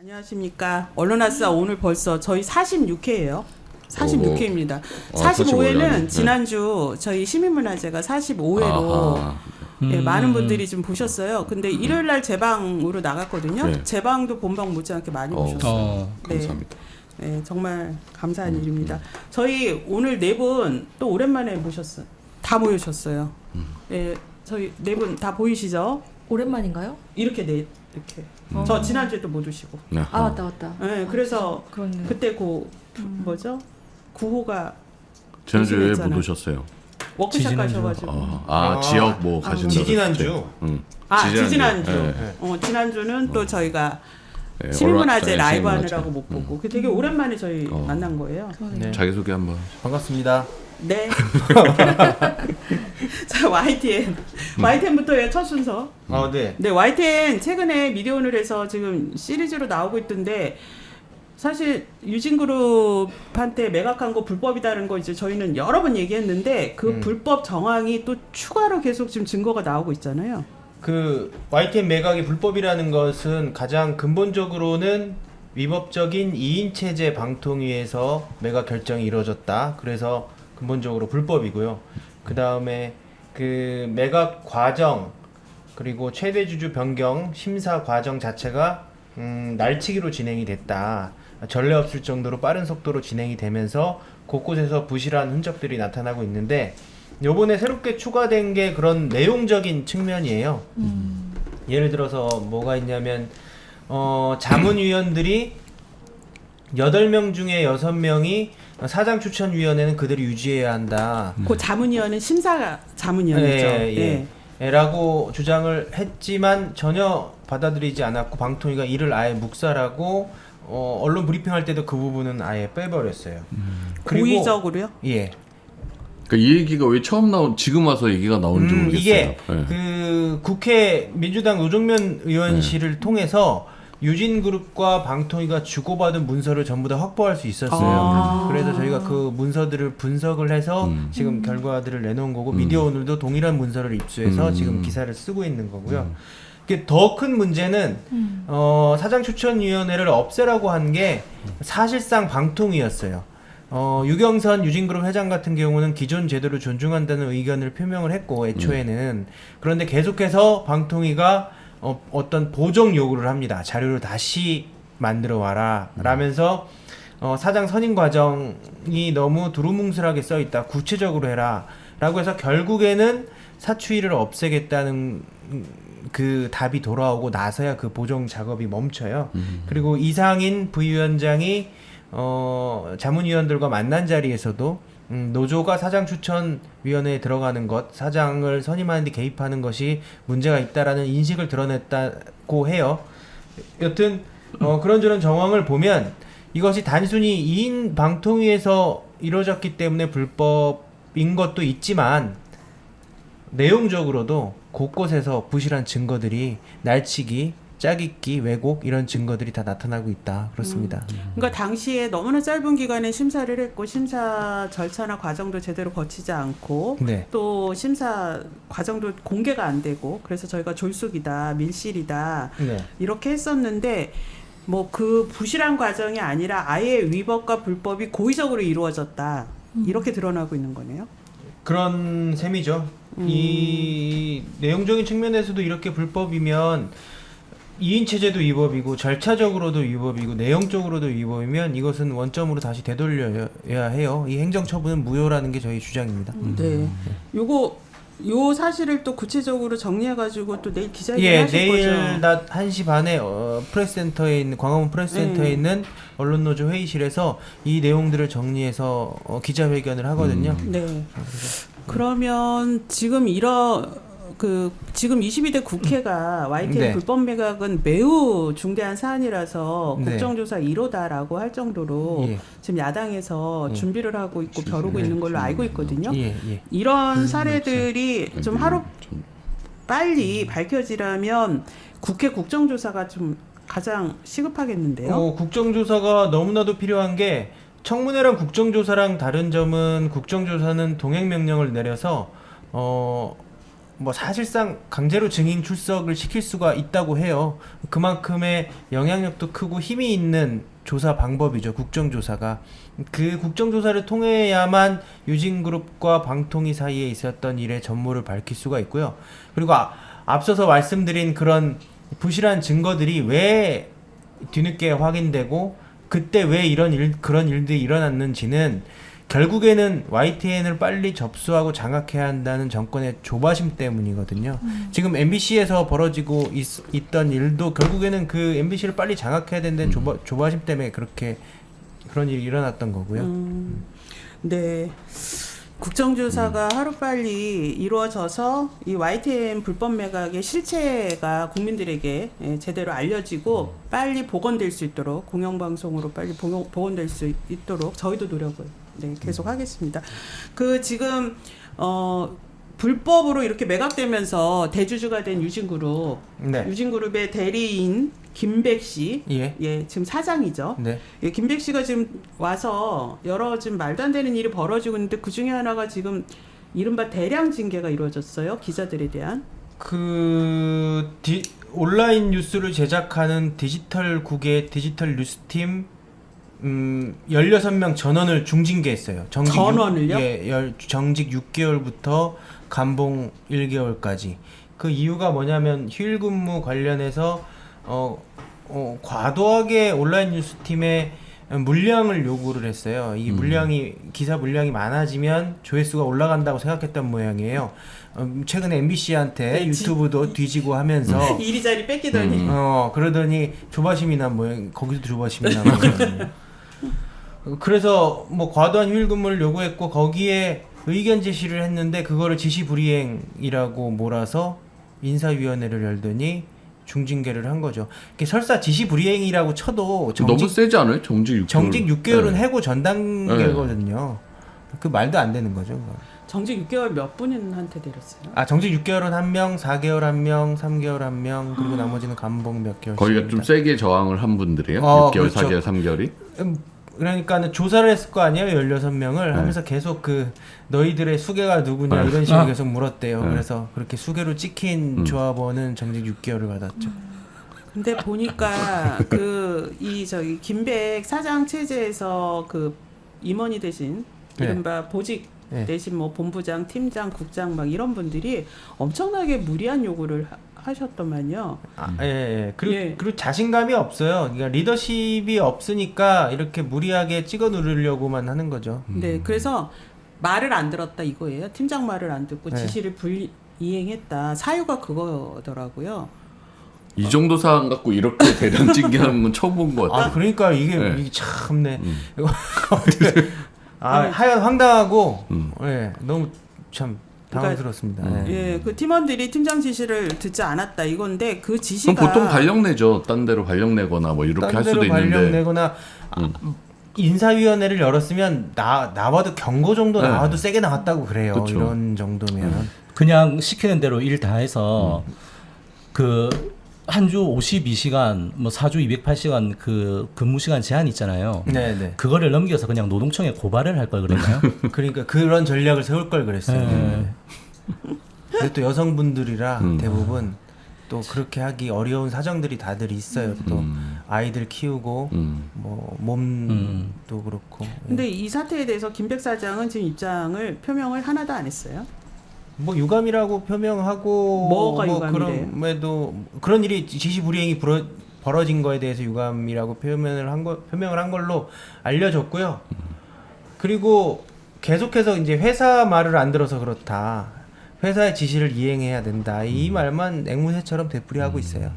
안녕하십니까. 언론아싸 오늘 벌써 저희 46회예요. 46회입니다. 45회는 네. 지난주 저희 시민문화제가 45회로 네, 많은 분들이 좀 보셨어요. 근데 일요일 날 재방으로 나갔거든요. 네. 재방도 본방 못지않게 많이 보셨어요. 네. 감사합니다. 네, 정말 감사한 일입니다. 저희 오늘 네 분 또 오랜만에 모셨어요. 다 모이셨어요. 네, 저희 네 분 다 보이시죠? 오랜만인가요? 이렇게 네 이렇게. 저 지난주에 또 못 오시고. 아 맞다. 네, 그래서 그렇네요. 그때 뭐죠? 9호가 지난주에 있잖아요. 못 오셨어요. 워크숍 지지난주. 가셔가지고. 지역 뭐 가신다고. 지지난주. 지지난주. 네. 지난주는 또 저희가 네, 시민문화제 언론- 라이브 시민문화제. 하느라고 못 보고 그 되게 오랜만에 저희 만난 거예요. 네. 자기소개 한번. 반갑습니다. 네. 자, YTN부터의 첫 순서. 네. 네, YTN 최근에 미디어오늘에서 지금 시리즈로 나오고 있던데 사실 유진그룹한테 매각한 거 불법이다는 거 이제 저희는 여러 번 얘기했는데 그 불법 정황이 또 추가로 계속 지금 증거가 나오고 있잖아요. 그 YTN 매각이 불법이라는 것은 가장 근본적으로는 위법적인 2인 체제 방통위에서 매각 결정이 이루어졌다. 그래서 근본적으로 불법이고요. 그 다음에 그 매각 과정 그리고 최대 주주 변경 심사 과정 자체가 날치기로 진행이 됐다. 전례 없을 정도로 빠른 속도로 진행이 되면서 곳곳에서 부실한 흔적들이 나타나고 있는데 요번에 새롭게 추가된 게 그런 내용적인 측면이에요. 예를 들어서 뭐가 있냐면 자문위원들이 8명 중에 6명이 사장 추천위원회는 그대로 유지해야 한다. 그 자문위원은 심사 자문위원이죠. 라고 주장을 했지만 전혀 받아들이지 않았고 방통위가 이를 아예 묵살하고 언론 브리핑할 때도 그 부분은 아예 빼버렸어요. 그리고 고의적으로요? 예. 그러니까 이 얘기가 왜 처음 지금 와서 얘기가 나온지 모르겠어요. 이게 네. 그 국회 민주당 노정면 의원실을 통해서 유진그룹과 방통위가 주고받은 문서를 전부 다 확보할 수 있었어요. 그래서 저희가 그 문서들을 분석을 해서 지금 결과들을 내놓은 거고 미디어오늘도 동일한 문서를 입수해서 지금 기사를 쓰고 있는 거고요. 더 큰 문제는 사장추천위원회를 없애라고 한 게 사실상 방통위였어요. 유경선 유진그룹 회장 같은 경우는 기존 제도를 존중한다는 의견을 표명을 했고 애초에는 그런데 계속해서 방통위가 어떤 보정 요구를 합니다. 자료를 다시 만들어 와라 라면서 사장 선임 과정이 너무 두루뭉술하게 써 있다. 구체적으로 해라 라고 해서 결국에는 사추위를 없애겠다는 그 답이 돌아오고 나서야 그 보정 작업이 멈춰요. 그리고 이상인 부위원장이 자문위원들과 만난 자리에서도 노조가 사장추천위원회에 들어가는 것, 사장을 선임하는 데 개입하는 것이 문제가 있다라는 인식을 드러냈다고 해요. 여튼 그런저런 정황을 보면 이것이 단순히 2인 방통위에서 이루어졌기 때문에 불법인 것도 있지만 내용적으로도 곳곳에서 부실한 증거들이 날치기, 짜깁기, 왜곡 이런 증거들이 다 나타나고 있다. 그렇습니다. 그러니까 당시에 너무나 짧은 기간에 심사를 했고 심사 절차나 과정도 제대로 거치지 않고 네. 또 심사 과정도 공개가 안 되고 그래서 저희가 졸속이다, 밀실이다 네. 이렇게 했었는데 뭐 그 부실한 과정이 아니라 아예 위법과 불법이 고의적으로 이루어졌다 이렇게 드러나고 있는 거네요. 그런 셈이죠. 이 내용적인 측면에서도 이렇게 불법이면 2인 체제도 위법이고 절차적으로도 위법이고 내용적으로도 위법이면 이것은 원점으로 다시 되돌려야 해요. 이 행정처분은 무효라는 게 저희 주장입니다. 네. 요 사실을 또 구체적으로 정리해가지고 또 내일 기자회견 하실 거죠? 내일 낮 1시 반에 프레스센터에 있는 광화문 프레스센터에 있는 언론노조 회의실에서 이 내용들을 정리해서 기자회견을 하거든요. 네. 그러면 지금 지금 22대 국회가 YTN 네. 불법 매각은 매우 중대한 사안이라서 네. 국정조사 1호다라고 할 정도로 예. 지금 야당에서 준비를 하고 있고 벼르고 네. 있는 걸로 알고 있거든요. 예. 이런 사례들이 좀 하루 좀 빨리 밝혀지려면 국회 국정조사가 좀 가장 시급하겠는데요. 국정조사가 너무나도 필요한 게 청문회랑 국정조사랑 다른 점은 국정조사는 동행명령을 내려서 뭐 사실상 강제로 증인 출석을 시킬 수가 있다고 해요. 그만큼의 영향력도 크고 힘이 있는 조사 방법이죠. 국정조사가. 그 국정조사를 통해야만 유진그룹과 방통위 사이에 있었던 일의 전모를 밝힐 수가 있고요. 그리고 앞서서 말씀드린 그런 부실한 증거들이 왜 뒤늦게 확인되고 그때 왜 그런 일들이 일어났는지는 결국에는 YTN을 빨리 접수하고 장악해야 한다는 정권의 조바심 때문이거든요. 지금 MBC에서 벌어지고 있던 일도 결국에는 그 MBC를 빨리 장악해야 된다는 조바심 때문에 그런 일이 일어났던 거고요. 네. 국정조사가 하루빨리 이루어져서 이 YTN 불법 매각의 실체가 국민들에게 제대로 알려지고 빨리 복원될 수 있도록 공영방송으로 빨리 복원될 수 있도록 저희도 노력을 계속 하겠습니다. 그 지금 불법으로 이렇게 매각되면서 대주주가 된 유진그룹, 네. 유진그룹의 대리인 김백 씨, 예. 지금 사장이죠. 네. 예, 김백 씨가 지금 와서 여러 지금 말도 안 되는 일이 벌어지고 있는데 그 중에 하나가 지금 이른바 대량 징계가 이루어졌어요. 기자들에 대한. 온라인 뉴스를 제작하는 디지털국의 디지털 뉴스팀 16명 전원을 중징계했어요. 전원을요? 정직 6개월부터 감봉 1개월까지. 그 이유가 뭐냐면 휴일 근무 관련해서 과도하게 온라인 뉴스팀에 물량을 요구를 했어요. 이 기사 물량이 많아지면 조회수가 올라간다고 생각했던 모양이에요. 최근에 MBC한테 유튜브도 뒤지고 하면서 이리저리 뺏기더니 그러더니 조바심이 난 모양. 거기도 조바심이 난 모양이에요. 그래서 뭐 과도한 휴일 근무를 요구했고 거기에 의견 제시를 했는데 그거를 지시불이행이라고 몰아서 인사위원회를 열더니 중징계를 한 거죠. 설사 지시불이행이라고 쳐도 너무 세지 않아요? 정직 6개월. 정직 6개월은 해고 전 단계거든요. 그 말도 안 되는 거죠. 정직 6개월 몇 분한테 내렸어요? 정직 6개월은 1명, 4개월 1명, 3개월 1명, 그리고 나머지는 감봉 몇 개월씩. 거기가 좀 세게 저항을 한 분들이에요? 6개월, 그렇죠. 4개월, 3개월이? 그러니까 조사를 했을 거 아니에요? 16명을 하면서 계속 너희들의 수괴가 누구냐 이런 식으로 계속 물었대요. 그래서 그렇게 수괴로 찍힌 조합원은 정직 6개월을 받았죠. 근데 보니까 저기 김백 사장 체제에서 그 임원이 되신 이른바 보직 대신 뭐 본부장, 팀장, 국장 막 이런 분들이 엄청나게 무리한 요구를 하셨더만요. 그리고 자신감이 없어요. 그러니까 리더십이 없으니까 이렇게 무리하게 찍어 누르려고만 하는 거죠. 네, 그래서 말을 안 들었다 이거예요. 팀장 말을 안 듣고 지시를 불이행했다. 사유가 그거더라고요. 이 정도 사안 갖고 이렇게 대량 징계하는 건 처음 본 것 같아요. 그러니까 이게 참네. 하여간 황당하고 너무 참 당황스럽습니다. 그 팀원들이 팀장 지시를 듣지 않았다 이건데 그 지시가 그럼 보통 발령 내죠. 딴 데로 발령 내거나 뭐 이렇게 할 수도 있는데. 발령 내거나 인사위원회를 열었으면 나와도 경고 정도 나와도 세게 나왔다고 그래요. 그쵸. 이런 정도면 그냥 시키는 대로 일 다 해서 한 주 52시간, 뭐 4주 208시간 그 근무 시간 제한 있잖아요. 네네. 그거를 넘겨서 그냥 노동청에 고발을 할 걸 그랬나요? 그러니까 그런 전략을 세울 걸 그랬어요. 근데 또 여성분들이라 대부분 또 그렇게 하기 어려운 사정들이 다들 있어요. 또 아이들 키우고 뭐 몸도 그렇고. 근데 이 사태에 대해서 김백 사장은 지금 입장을 표명을 하나도 안 했어요. 뭐 유감이라고 표명하고 뭐가 유감이래요? 그럼에도 그런 일이 지시불이행이 벌어진 거에 대해서 유감이라고 표명을 한 걸로 알려졌고요. 그리고 계속해서 이제 회사 말을 안 들어서 그렇다. 회사의 지시를 이행해야 된다. 이 말만 앵무새처럼 되풀이하고 있어요.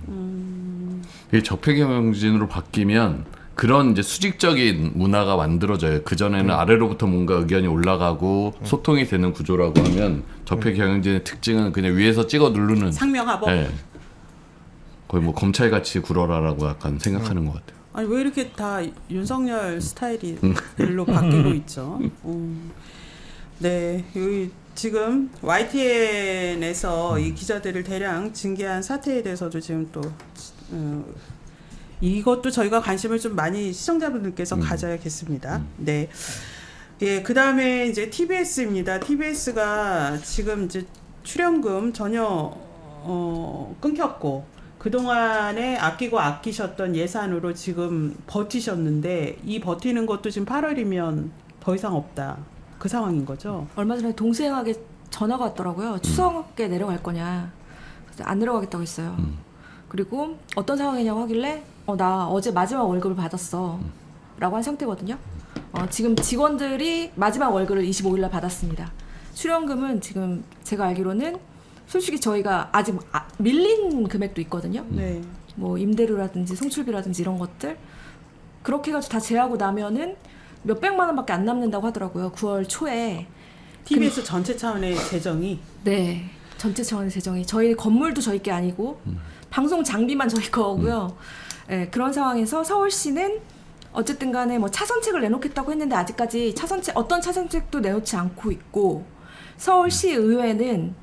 이게 적폐경영진으로 바뀌면 그런 이제 수직적인 문화가 만들어져요. 그 전에는 아래로부터 뭔가 의견이 올라가고 소통이 되는 구조라고 하면 적폐경영진의 특징은 그냥 위에서 찍어 누르는 상명하복. 거의 뭐 검찰같이 굴어라라고 약간 생각하는 것 같아요. 아니 왜 이렇게 다 윤석열 스타일로 바뀌고 있죠? 네, 여기 지금 YTN에서 이 기자들을 대량 징계한 사태에 대해서도 지금 또 이것도 저희가 관심을 좀 많이 시청자분들께서 가져야겠습니다. 네. 예, 그 다음에 이제 TBS입니다. TBS가 지금 이제 출연금 전혀 끊겼고 그동안에 아끼고 아끼셨던 예산으로 지금 버티셨는데 이 버티는 것도 지금 8월이면 더 이상 없다. 그 상황인 거죠. 얼마 전에 동생에게 전화가 왔더라고요. 추석에 내려갈 거냐. 그래서 안 내려가겠다고 했어요. 그리고 어떤 상황이냐고 하길래 나 어제 마지막 월급을 받았어. 라고 한 상태거든요. 지금 직원들이 마지막 월급을 25일 날 받았습니다. 출연금은 지금 제가 알기로는 솔직히 저희가 아직 밀린 금액도 있거든요. 네. 뭐 임대료라든지 송출비라든지 이런 것들 그렇게 해가지고 다 제하고 나면은 몇백만 원밖에 안 남는다고 하더라고요. 9월 초에. TBS 전체 차원의 재정이 네. 전체 차원의 재정이 저희 건물도 저희 게 아니고 방송 장비만 저희 거고요. 네, 그런 상황에서 서울시는 어쨌든 간에 뭐 차선책을 내놓겠다고 했는데 아직까지 어떤 차선책도 내놓지 않고 있고 서울시 의회는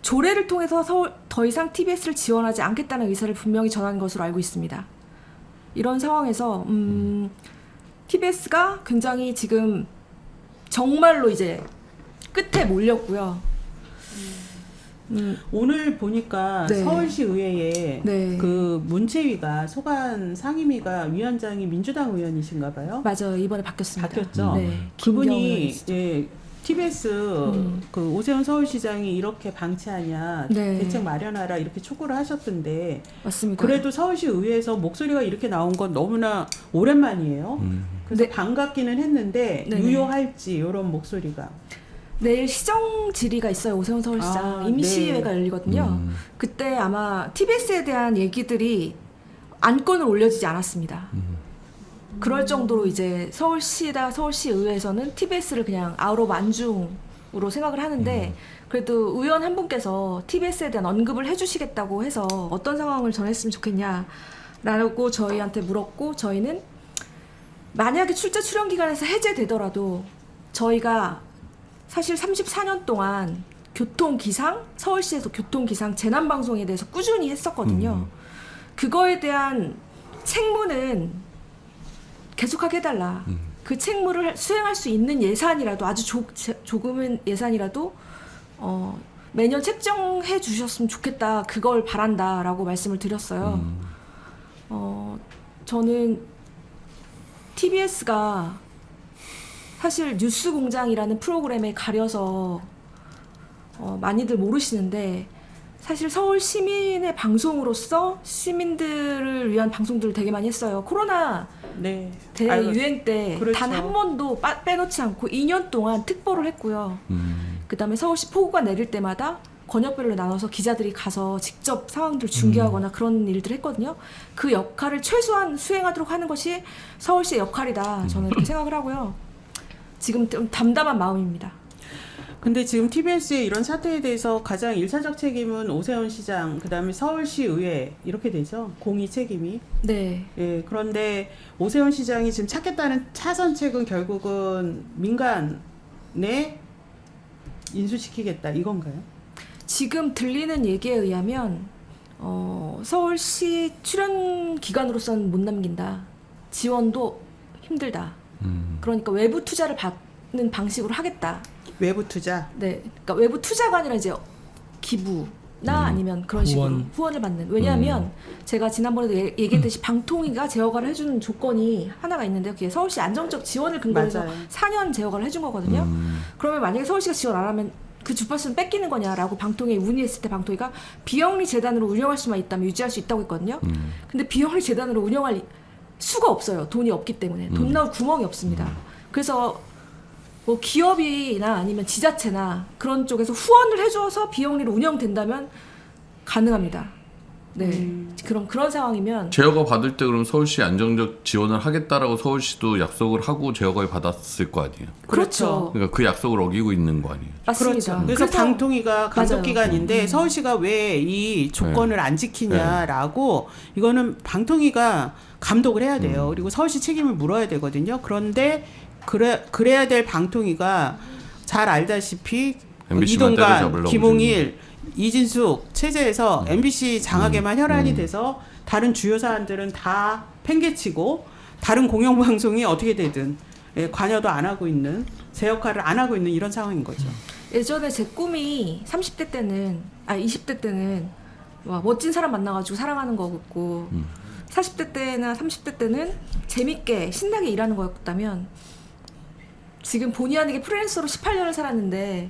조례를 통해서 더 이상 TBS를 지원하지 않겠다는 의사를 분명히 전한 것으로 알고 있습니다. 이런 상황에서 TBS가 굉장히 지금 정말로 이제 끝에 몰렸고요. 오늘 보니까 네. 서울시 의회에 네. 그 문채위가 소관 상임위가 위원장이 민주당 의원이신가 봐요. 맞아요. 이번에 바뀌었습니다. 바뀌었죠. 네. 김경은 그분이 의원이시죠. 예, TBS 그 오세훈 서울시장이 이렇게 방치하냐 네. 대책 마련하라 이렇게 촉구를 하셨던데 맞습니다. 그래도 서울시 의회에서 목소리가 이렇게 나온 건 너무나 오랜만이에요. 그래서 네. 반갑기는 했는데 네네. 유효할지 이런 목소리가 내일 시정 질의가 있어요. 오세훈 서울시장 아, 임시회가 네. 열리거든요. 그때 아마 TBS에 대한 얘기들이 안건을 올려지지 않았습니다. 그럴 정도로 이제 서울시 의회에서는 TBS를 그냥 아웃 오브 안중으로 생각을 하는데 그래도 의원 한 분께서 TBS에 대한 언급을 해주시겠다고 해서 어떤 상황을 전했으면 좋겠냐라고 저희한테 물었고 저희는 만약에 출연 기간에서 해제되더라도 저희가 사실 34년 동안 교통기상, 서울시에서 교통기상 재난방송에 대해서 꾸준히 했었거든요. 그거에 대한 책무는 계속하게 해달라. 그 책무를 수행할 수 있는 예산이라도 아주 조금은 예산이라도 매년 책정해 주셨으면 좋겠다. 그걸 바란다라고 말씀을 드렸어요. 저는 TBS가 사실 뉴스공장이라는 프로그램에 가려서 많이들 모르시는데 사실 서울 시민의 방송으로서 시민들을 위한 방송들을 되게 많이 했어요. 코로나 네. 대유행 때 그렇죠. 단 한 번도 빼놓지 않고 2년 동안 특보를 했고요. 그다음에 서울시 폭우가 내릴 때마다 권역별로 나눠서 기자들이 가서 직접 상황들을 중계하거나 그런 일들을 했거든요. 그 역할을 최소한 수행하도록 하는 것이 서울시의 역할이다. 저는 그렇게 생각을 하고요. 지금 좀 담담한 마음입니다. 근데 지금 TBS의 이런 사태에 대해서 가장 일차적 책임은 오세훈 시장, 그다음에 서울시 의회 이렇게 되죠. 공의 책임이. 네. 예, 그런데 오세훈 시장이 지금 찾겠다는 차선책은 결국은 민간에 인수시키겠다 이건가요? 지금 들리는 얘기에 의하면 서울시 출연 기관으로서는 못 남긴다. 지원도 힘들다. 그러니까 외부 투자를 받는 방식으로 하겠다. 외부 투자. 네, 그러니까 외부 투자가 아니라 이제 기부나 아니면 그런 식으로 후원을 받는. 왜냐하면 제가 지난번에도 얘기했듯이 방통위가 재허가를 해주는 조건이 하나가 있는데요. 그게 서울시 안정적 지원을 근거로 해서 맞아요. 4년 재허가를 해준 거거든요. 그러면 만약에 서울시가 지원 안 하면 그 주파수는 뺏기는 거냐라고 방통위에 문의했을 때 방통위가 비영리 재단으로 운영할 수만 있다면 유지할 수 있다고 했거든요. 근데 비영리 재단으로 운영할 수가 없어요. 돈이 없기 때문에. 돈 나올 구멍이 없습니다. 그래서 뭐 기업이나 아니면 지자체나 그런 쪽에서 후원을 해줘서 비영리로 운영된다면 가능합니다. 네, 그런 상황이면 제어가 받을 때 그럼 서울시 안정적 지원을 하겠다라고 서울시도 약속을 하고 제어가 받았을 거 아니에요. 그렇죠. 그러니까 그 약속을 어기고 있는 거 아니에요. 맞습니다. 그렇죠. 그래서 방통위가 감독기관인데 맞아요. 서울시가 왜 이 조건을 안 지키냐라고 이거는 방통위가 감독을 해야 돼요. 그리고 서울시 책임을 물어야 되거든요. 그런데 그래야 될 방통위가 잘 알다시피 MBC 만 이동관, 때려잡으려고 김홍일, 이진숙 체제에서 MBC 장악에만 혈안이 돼서 다른 주요 사안들은 다 팽개치고 다른 공영방송이 어떻게 되든 관여도 안 하고 있는 제 역할을 안 하고 있는 이런 상황인 거죠. 예전에 제 꿈이 30대 때는 20대 때는 와, 멋진 사람 만나가지고 사랑하는 거였고 40대 때나 30대 때는 재밌게 신나게 일하는 거였다면 지금 본의 아니게 프리랜서로 18년을 살았는데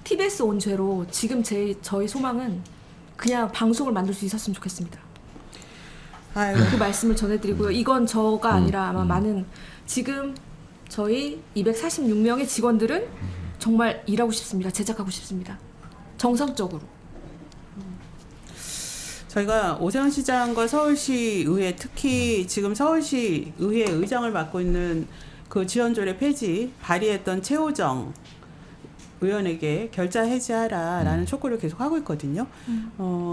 TBS 온 죄로 지금 저희 소망은 그냥 방송을 만들 수 있었으면 좋겠습니다. 아이고. 그 말씀을 전해드리고요. 이건 저가 아니라 아마 많은 지금 저희 246명의 직원들은 정말 일하고 싶습니다. 제작하고 싶습니다. 정상적으로. 저희가 오세훈 시장과 서울시의회, 특히 지금 서울시의회 의장을 맡고 있는 그 지원조례 폐지 발의했던 최호정 의원에게 결자 해지하라라는 촉구를 계속 하고 있거든요.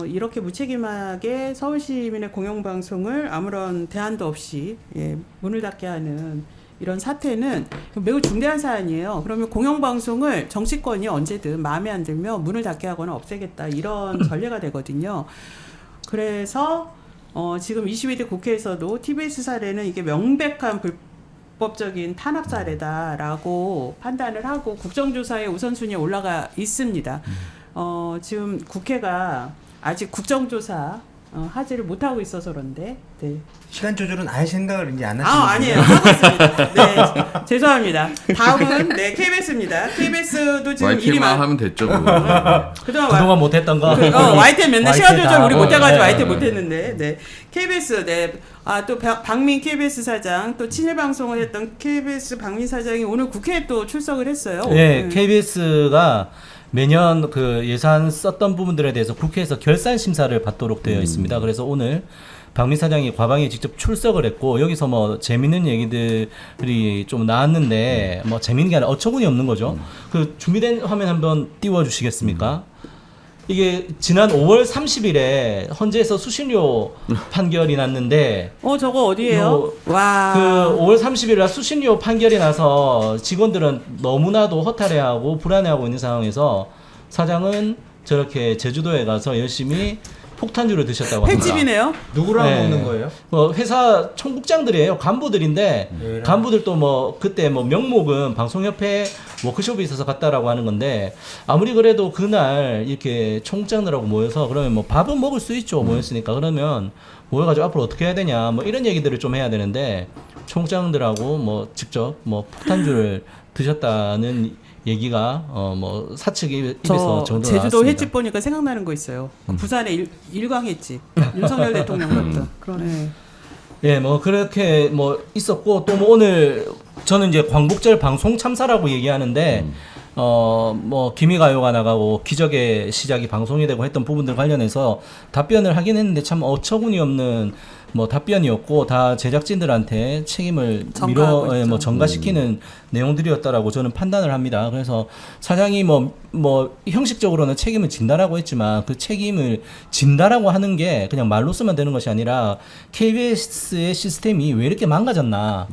이렇게 무책임하게 서울 시민의 공영방송을 아무런 대안도 없이 문을 닫게 하는 이런 사태는 매우 중대한 사안이에요. 그러면 공영방송을 정치권이 언제든 마음에 안 들면 문을 닫게 하거나 없애겠다 이런 전례가 되거든요. 그래서 지금 22대 국회에서도 TBS 사례는 이게 명백한 불법적인 탄압 사례다라고 판단을 하고 국정조사의 우선순위에 올라가 있습니다. 지금 국회가 아직 국정조사 하지를 못하고 있어서 그런데 네. 시간 조절은 아예 생각을 이제 안 하시는 아니에요. 하고 있습니다. 네, 죄송합니다. 다음은 네 KBS입니다. KBS도 지금 일이 YT만 하면 됐죠. 그동안 못했던 거. YTN 맨날 시간 조절 우리 못해가지고 네. YTN 못했는데 네 KBS 또 박민 KBS 사장 또 친일 방송을 했던 KBS 박민 사장이 오늘 국회에 또 출석을 했어요. 네, KBS가 매년 그 예산 썼던 부분들에 대해서 국회에서 결산 심사를 받도록 되어 있습니다. 그래서 오늘 박민 사장이 과방에 직접 출석을 했고 여기서 뭐 재밌는 얘기들이 좀 나왔는데 뭐 재밌는 게 아니라 어처구니 없는 거죠. 그 준비된 화면 한번 띄워 주시겠습니까? 이게 지난 5월 30일에 헌재에서 수신료 판결이 났는데 저거 어디예요? 와. 그 5월 30일에 수신료 판결이 나서 직원들은 너무나도 허탈해하고 불안해하고 있는 상황에서 사장은 저렇게 제주도에 가서 열심히 폭탄주를 드셨다고 합니다. 횟집이네요. 누구랑 네. 먹는 거예요? 회사 총국장들이에요. 간부들인데 네. 간부들도 뭐 그때 뭐 명목은 방송협회 워크숍이 있어서 갔다라고 하는 건데 아무리 그래도 그날 이렇게 총장들하고 모여서 그러면 뭐 밥은 먹을 수 있죠. 모였으니까 그러면 모여가지고 앞으로 어떻게 해야 되냐 뭐 이런 얘기들을 좀 해야 되는데 총장들하고 뭐 직접 뭐 폭탄주를 드셨다는 얘기가 뭐 사측 입에서 정도 제주도 나왔습니다. 횟집 보니까 생각나는 거 있어요. 부산의 일광 횟집. 윤석열 대통령 갔던. 그러네. 예, 뭐 그렇게 뭐 있었고 또 뭐 오늘 저는 이제 광복절 방송 참사라고 얘기하는데 뭐 기미가요가 나가고 기적의 시작이 방송이 되고 했던 부분들 관련해서 답변을 하긴 했는데 참 어처구니 없는 뭐 답변이었고 다 제작진들한테 책임을 전가시키는 내용들이었다라고 저는 판단을 합니다. 그래서 사장이 뭐 형식적으로는 책임을 진다라고 했지만 그 책임을 진다라고 하는 게 그냥 말로 쓰면 되는 것이 아니라 KBS의 시스템이 왜 이렇게 망가졌나?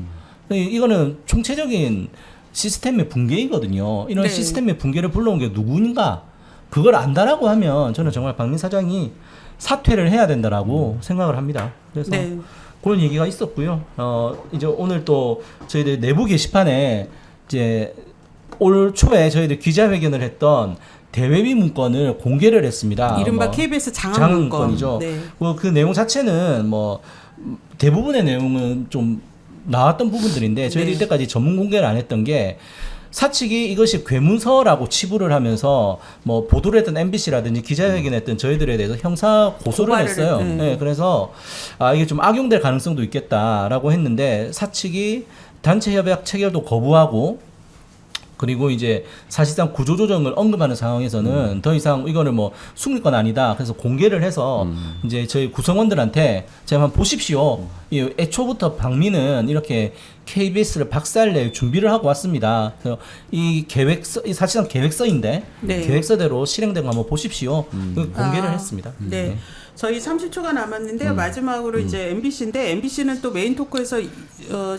이거는 총체적인 시스템의 붕괴이거든요. 이런 네. 시스템의 붕괴를 불러온 게 누구인가? 그걸 안다라고 하면 저는 정말 박민 사장이 사퇴를 해야 된다라고 생각을 합니다. 그래서 네. 그런 얘기가 있었고요. 이제 오늘 또 저희들 내부 게시판에 이제 올 초에 저희들 기자회견을 했던 대외비 문건을 공개를 했습니다. 이른바 뭐 KBS 장안 문건이죠. 네. 그 내용 자체는 뭐 대부분의 내용은 좀 나왔던 부분들인데 저희들이 네. 이때까지 전문 공개를 안 했던 게 사측이 이것이 괴문서라고 치부를 하면서 뭐 보도를 했던 MBC라든지 기자회견을 했던 저희들에 대해서 형사 고소를 했어요. 네, 그래서 이게 좀 악용될 가능성도 있겠다라고 했는데 사측이 단체 협약 체결도 거부하고 그리고 이제 사실상 구조조정을 언급하는 상황에서는 더 이상 이거는 뭐 숨길 건 아니다. 그래서 공개를 해서 이제 저희 구성원들한테 제가 한번 보십시오. 이 애초부터 박민은 이렇게 KBS를 박살낼 준비를 하고 왔습니다. 그래서 이 계획서, 이 사실상 계획서인데 네. 계획서대로 실행된 거 한번 보십시오. 공개를 했습니다. 네. 저희 30초가 남았는데요. 마지막으로 이제 MBC인데 MBC는 또 메인 토크에서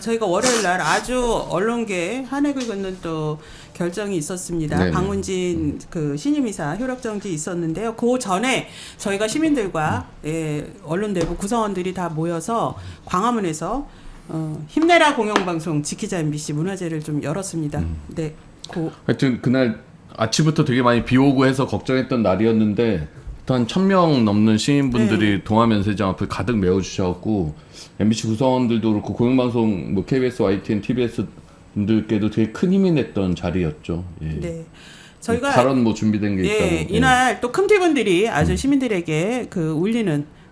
저희가 월요일 날 아주 언론계 한획을 긋는 또 결정이 있었습니다. 네네. 박문진 그 신임이사 효력 정지 있었는데요. 그 전에 저희가 시민들과 언론 내부 구성원들이 다 모여서 광화문에서 힘내라 공영방송 지키자 MBC 문화제를 좀 열었습니다. 네. 하여튼 그날 아침부터 되게 많이 비 오고 해서 걱정했던 날이었는데 한 1,000명 넘는 시민분들이 동화면세점 앞을 가득 메워주셔갖고 MBC 구성원들도 그렇고 공영방송 뭐 KBS, YTN, TBS 분들께도 되게 큰 힘이 됐던 자리였죠. 예. 네. 저희가 발언 뭐 준비된 게 있다고. 예, 이날 또 큼티분들이 아주 시민들에게 그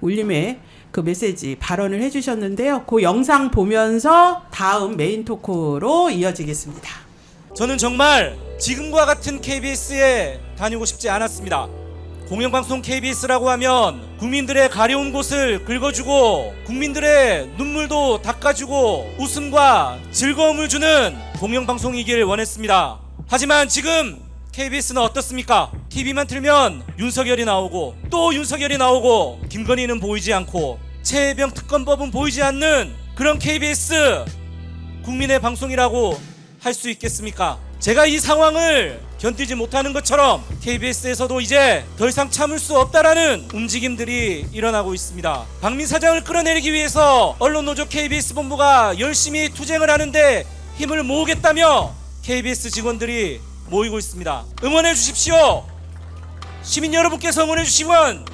울림의 그 메시지 발언을 해주셨는데요. 그 영상 보면서 다음 메인 토크로 이어지겠습니다. 저는 정말 지금과 같은 KBS에 다니고 싶지 않았습니다. 공영방송 KBS라고 하면 국민들의 가려운 곳을 긁어주고 국민들의 눈물도 닦아주고 웃음과 즐거움을 주는 공영방송이길 원했습니다. 하지만 지금 KBS는 어떻습니까? TV만 틀면 윤석열이 나오고 또 윤석열이 나오고 김건희는 보이지 않고 최혜병 특검법은 보이지 않는 그런 KBS, 국민의 방송이라고 할 수 있겠습니까? 제가 이 상황을 견디지 못하는 것처럼 KBS에서도 이제 더 이상 참을 수 없다라는 움직임들이 일어나고 있습니다. 박민 사장을 끌어내리기 위해서 언론노조 KBS 본부가 열심히 투쟁을 하는데 힘을 모으겠다며 KBS 직원들이 모이고 있습니다. 응원해 주십시오. 시민 여러분께서 응원해 주시면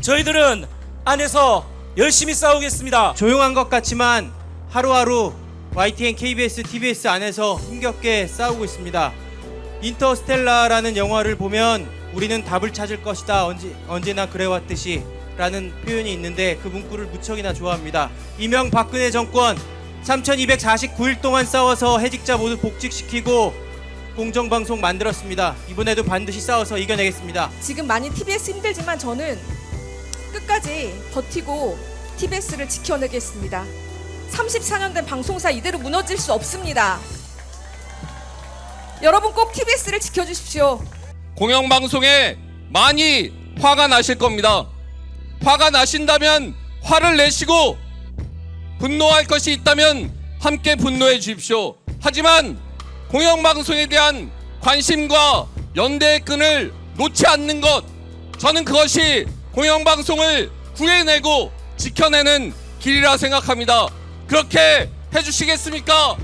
저희들은 안에서 열심히 싸우겠습니다. 조용한 것 같지만 하루하루 YTN, KBS, TBS 안에서 힘겹게 싸우고 있습니다. 인터스텔라라는 영화를 보면 우리는 답을 찾을 것이다 언제나 그래왔듯이 라는 표현이 있는데 그 문구를 무척이나 좋아합니다. 이명박근혜 정권 3249일 동안 싸워서 해직자 모두 복직시키고 공정방송 만들었습니다. 이번에도 반드시 싸워서 이겨내겠습니다. 지금 많이 TBS 힘들지만 저는 끝까지 버티고 TBS를 지켜내겠습니다. 34년 된 방송사 이대로 무너질 수 없습니다. 여러분 꼭 TBS를 지켜주십시오. 공영방송에 많이 화가 나실 겁니다. 화가 나신다면 화를 내시고 분노할 것이 있다면 함께 분노해 주십시오. 하지만 공영방송에 대한 관심과 연대의 끈을 놓지 않는 것, 저는 그것이 공영방송을 구해내고 지켜내는 길이라 생각합니다. 그렇게 해주시겠습니까?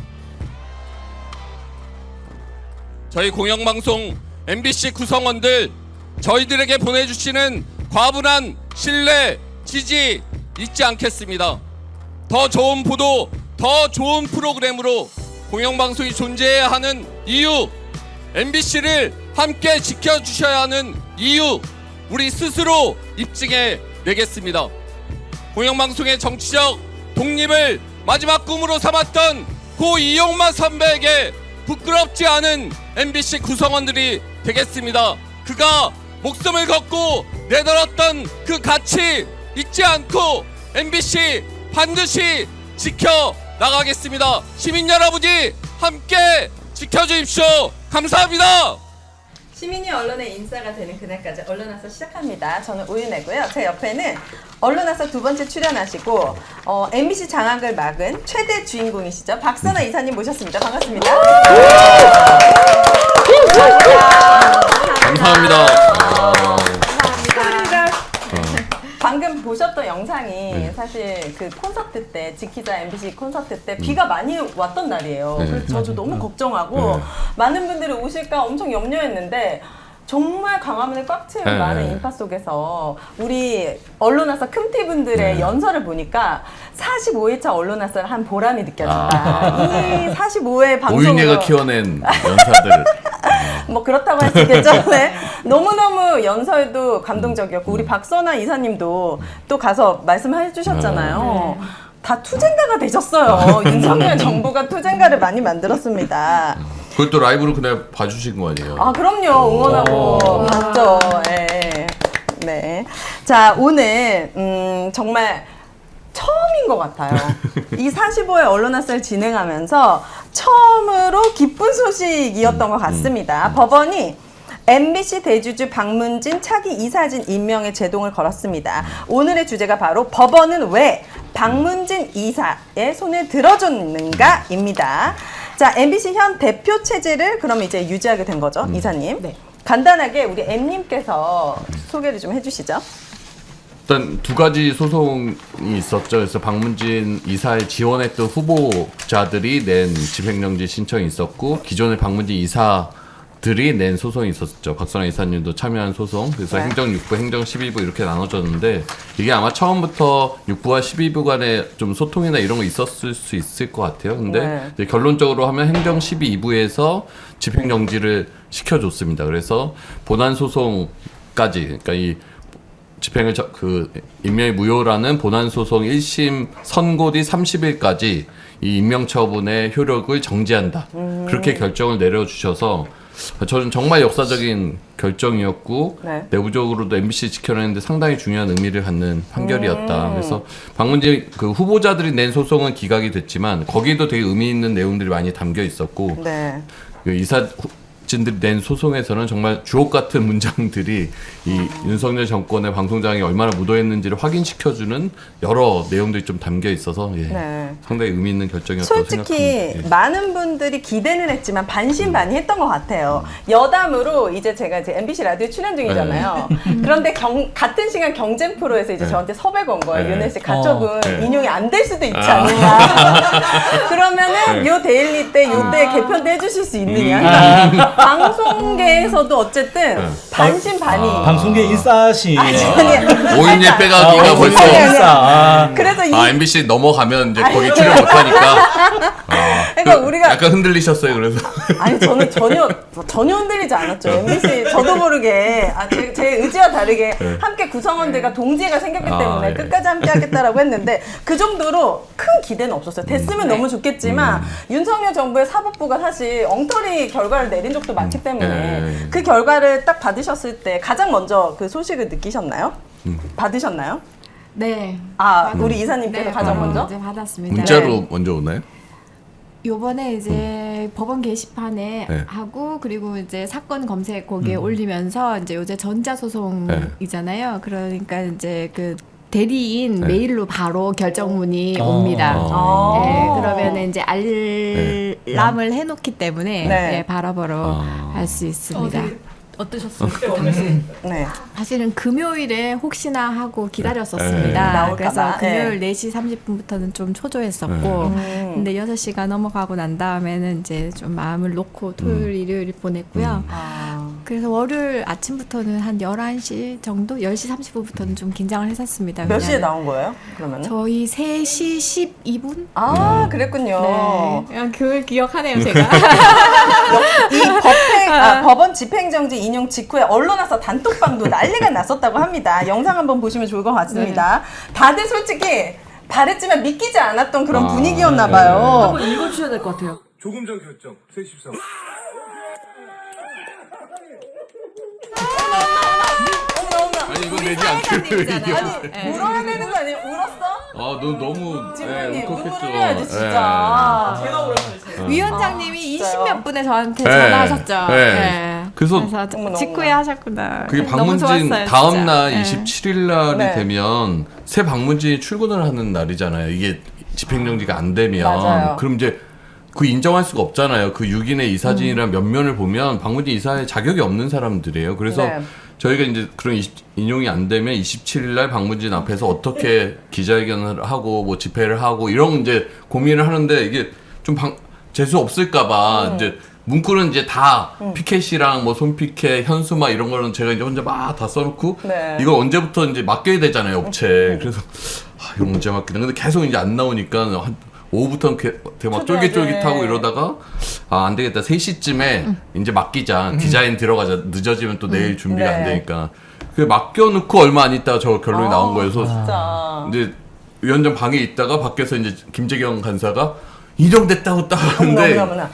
저희 공영방송 MBC 구성원들, 저희들에게 보내주시는 과분한 신뢰, 지지 잊지 않겠습니다. 더 좋은 보도, 더 좋은 프로그램으로 공영방송이 존재해야 하는 이유, MBC를 함께 지켜주셔야 하는 이유, 우리 스스로 입증해 내겠습니다. 공영방송의 정치적 독립을 마지막 꿈으로 삼았던 고 이용만 선배에게 부끄럽지 않은 MBC 구성원들이 되겠습니다. 그가 목숨을 걸고 내걸었던 그 가치 잊지 않고 MBC 반드시 지켜 나가겠습니다. 시민 여러분이 함께 지켜주십시오. 감사합니다. 시민이 언론의 인싸가 되는 그날까지 언론아서 시작합니다. 저는 오윤혜고요. 제 옆에는 언론아서 두 번째 출연하시고 MBC 장악을 막은 최대 주인공이시죠. 박선아 이사님 모셨습니다. 반갑습니다. 감사합니다. 방금 보셨던 영상이 사실 그 콘서트 때 지키자 MBC 콘서트 때 비가 많이 왔던 날이에요. 그래서 저도 너무 걱정하고 많은 분들이 오실까 엄청 염려했는데 정말 광화문에 꽉 채운 많은 인파 속에서 우리 언론아서 큼티분들의 연설을 보니까 45회차 언론아서를 한 보람이 느껴진다. 이 45회 방송으로 오윤혜가 키워낸 연사들. 뭐 그렇다고 할 수 있겠죠. 네. 너무너무 연설도 감동적이었고 우리 박선아 이사님도 또 가서 말씀해 주셨잖아요. 다 투쟁가가 되셨어요. 윤석열 정부가 투쟁가를 많이 만들었습니다. 그것도 라이브로 그날 봐주신 거 아니에요? 아 그럼요. 응원하고 봤죠. 네. 네. 자 오늘 정말 처음인 것 같아요. 이 45회 언론아서를 진행하면서 처음으로 기쁜 소식이었던 것 같습니다. 법원이 MBC 대주주 박문진 차기 이사진 임명에 제동을 걸었습니다. 오늘의 주제가 바로 법원은 왜 박문진 이사의 손을 들어줬는가입니다. 자, MBC 현 대표 체제를 그럼 이제 유지하게 된 거죠, 이사님. 네. 간단하게 우리 M님께서 소개를 좀 해주시죠. 일단 두 가지 소송이 있었죠. 그래서 박문진 이사에 지원했던 후보자들이 낸 집행정지 신청이 있었고 기존의 박문진 이사 들이 낸 소송이 있었죠. 박선아 이사님도 참여한 소송. 그래서 네. 행정 6부, 행정 12부 이렇게 나눠졌는데 이게 아마 처음부터 6부와 12부 간에 좀 소통이나 이런 거 있었을 수 있을 것 같아요. 근데 네. 이제 결론적으로 하면 행정 12부에서 집행정지를 시켜줬습니다. 그래서 본안 소송까지, 그러니까 이 집행을 임명이 무효라는 본안 소송 1심 선고 뒤 30일까지 이 임명 처분의 효력을 정지한다. 그렇게 결정을 내려주셔서 저는 정말 역사적인 결정이었고 네. 내부적으로도 MBC 지켜내는데 상당히 중요한 의미를 갖는 판결이었다. 그래서 박문진 그 후보자들이 낸 소송은 기각이 됐지만 거기도 되게 의미 있는 내용들이 많이 담겨 있었고 네. 그 이사진들이 낸 소송에서는 정말 주옥 같은 문장들이 이 윤석열 정권의 방송장이 얼마나 무도했는지를 확인시켜주는 여러 내용들이 좀 담겨 있어서 예, 네. 상당히 의미 있는 결정이었다고 솔직히 생각합니다. 예. 많은 분들이 기대는 했지만 반신반의했던 것 같아요. 여담으로 이제 제가 이제 MBC 라디오 출연 중이잖아요. 그런데 같은 시간 경쟁 프로에서 이제 네. 저한테 섭외가 온 거예요. 네. 윤혜 씨 가처분 네. 인용이 안 될 수도 있지 않느냐. 그러면은 요 데일리 때 요때 개편 때 해주실 수 있느냐. 그러니까 방송계에서도 어쨌든 반신반의. 방송계 인싸시. 오인예 빼가기가 벌써 인싸. 그래서 이 MBC 넘어가면 이제 거기 출연 못하니까 그러니까 우리가 약간 흔들리셨어요. 그래서 아니 저는 전혀 흔들리지 않았죠. MBC 저도 모르게 제 의지와 다르게 함께 구성원들과 동지애가 생겼기 때문에 예. 끝까지 함께 하겠다라고 했는데 그 정도로 큰 기대는 없었어요. 됐으면 너무 좋겠지만 윤석열 정부의 사법부가 사실 엉터리 결과를 내린 적도 많기 때문에 그 결과를 딱 받으셨을 때 가장 먼저 그 소식을 느끼셨나요? 받으셨나요? 네. 아 우리 이사님께서 가장 먼저? 이제 받았습니다. 문자로 먼저 오나요? 요번에 이제 법원 게시판에 네. 하고 그리고 이제 사건 검색 거기에 올리면서 이제 요새 전자소송이잖아요. 그러니까 이제 그 대리인 메일로 바로 결정문이 옵니다. 네, 그러면 이제 알람을 해놓기 때문에 네. 네, 바로바로 할 수 있습니다. 어떠셨어요? 당시? 네. 사실은 금요일에 혹시나 하고 기다렸었습니다. 나올까 그래서 봐. 금요일 4시 30분부터는 좀 초조했었고 근데 6시가 넘어가고 난 다음에는 이제 좀 마음을 놓고 토요일, 일요일 보냈고요. 그래서 월요일 아침부터는 한 11시 정도? 10시 30분부터는 좀 긴장을 했었습니다. 몇 시에 왜냐하면 나온 거예요? 그러면? 저희 3시 12분? 아 그랬군요. 네. 그걸 기억하네요, 제가. 이 법원 집행정지 인용 직후에 언론화사 단톡방도 난리가 났었다고 합니다. 영상 한번 보시면 좋을 것 같습니다. 다들 솔직히 바랬지만 믿기지 않았던 그런 분위기였나 봐요. 한번 읽어주셔야 될 것 같아요. 조금 전 결정, 새14. 아니 이거 내지 않기로 울어야 되는 거 아니에요? 울었어? 너 너무 지훈이 눈물 울컥했죠. 흘려야지 진짜. 제가 울었어요. 위원장님이 진짜요? 20몇 분에 저한테 네. 전화하셨죠. 네. 네. 그래서 어머나, 직후에 하셨구나. 그게 너무 방문진 좋았어요, 다음 진짜. 날 네. 27일 날이 네. 되면 새 방문진이 출근을 하는 날이잖아요. 이게 집행정지가 안 되면 맞아요. 그럼 이제 그 인정할 수가 없잖아요. 그 6인의 이사진이랑 몇 면을 보면 방문진 이사에 자격이 없는 사람들이에요. 그래서 네. 저희가 이제 그런 인용이 안 되면 27일 날 방문진 앞에서 어떻게 기자회견을 하고 뭐 집회를 하고 이런 이제 고민을 하는데 이게 좀 재수 없을까봐 이제 문구는 이제 다 피켓이랑 뭐 손피켓, 현수막 이런 거는 제가 이제 혼자 막 다 써놓고 네. 이걸 언제부터 이제 맡겨야 되잖아요 업체. 그래서 이거 언제 맡기나. 근데 계속 이제 안 나오니까 한 오후부터는 되게 막 쫄깃쫄깃하고 이러다가 안 되겠다 3시쯤에 이제 맡기자 기자인 들어가자 늦어지면 또 내일 준비가 안 네. 되니까 그 맡겨놓고 얼마 안 있다가 저 결론이 나온 거예요. 그래서 진짜. 이제 위원장 방에 있다가 밖에서 이제 김재경 간사가 인정됐다고 딱 하는데 너무나.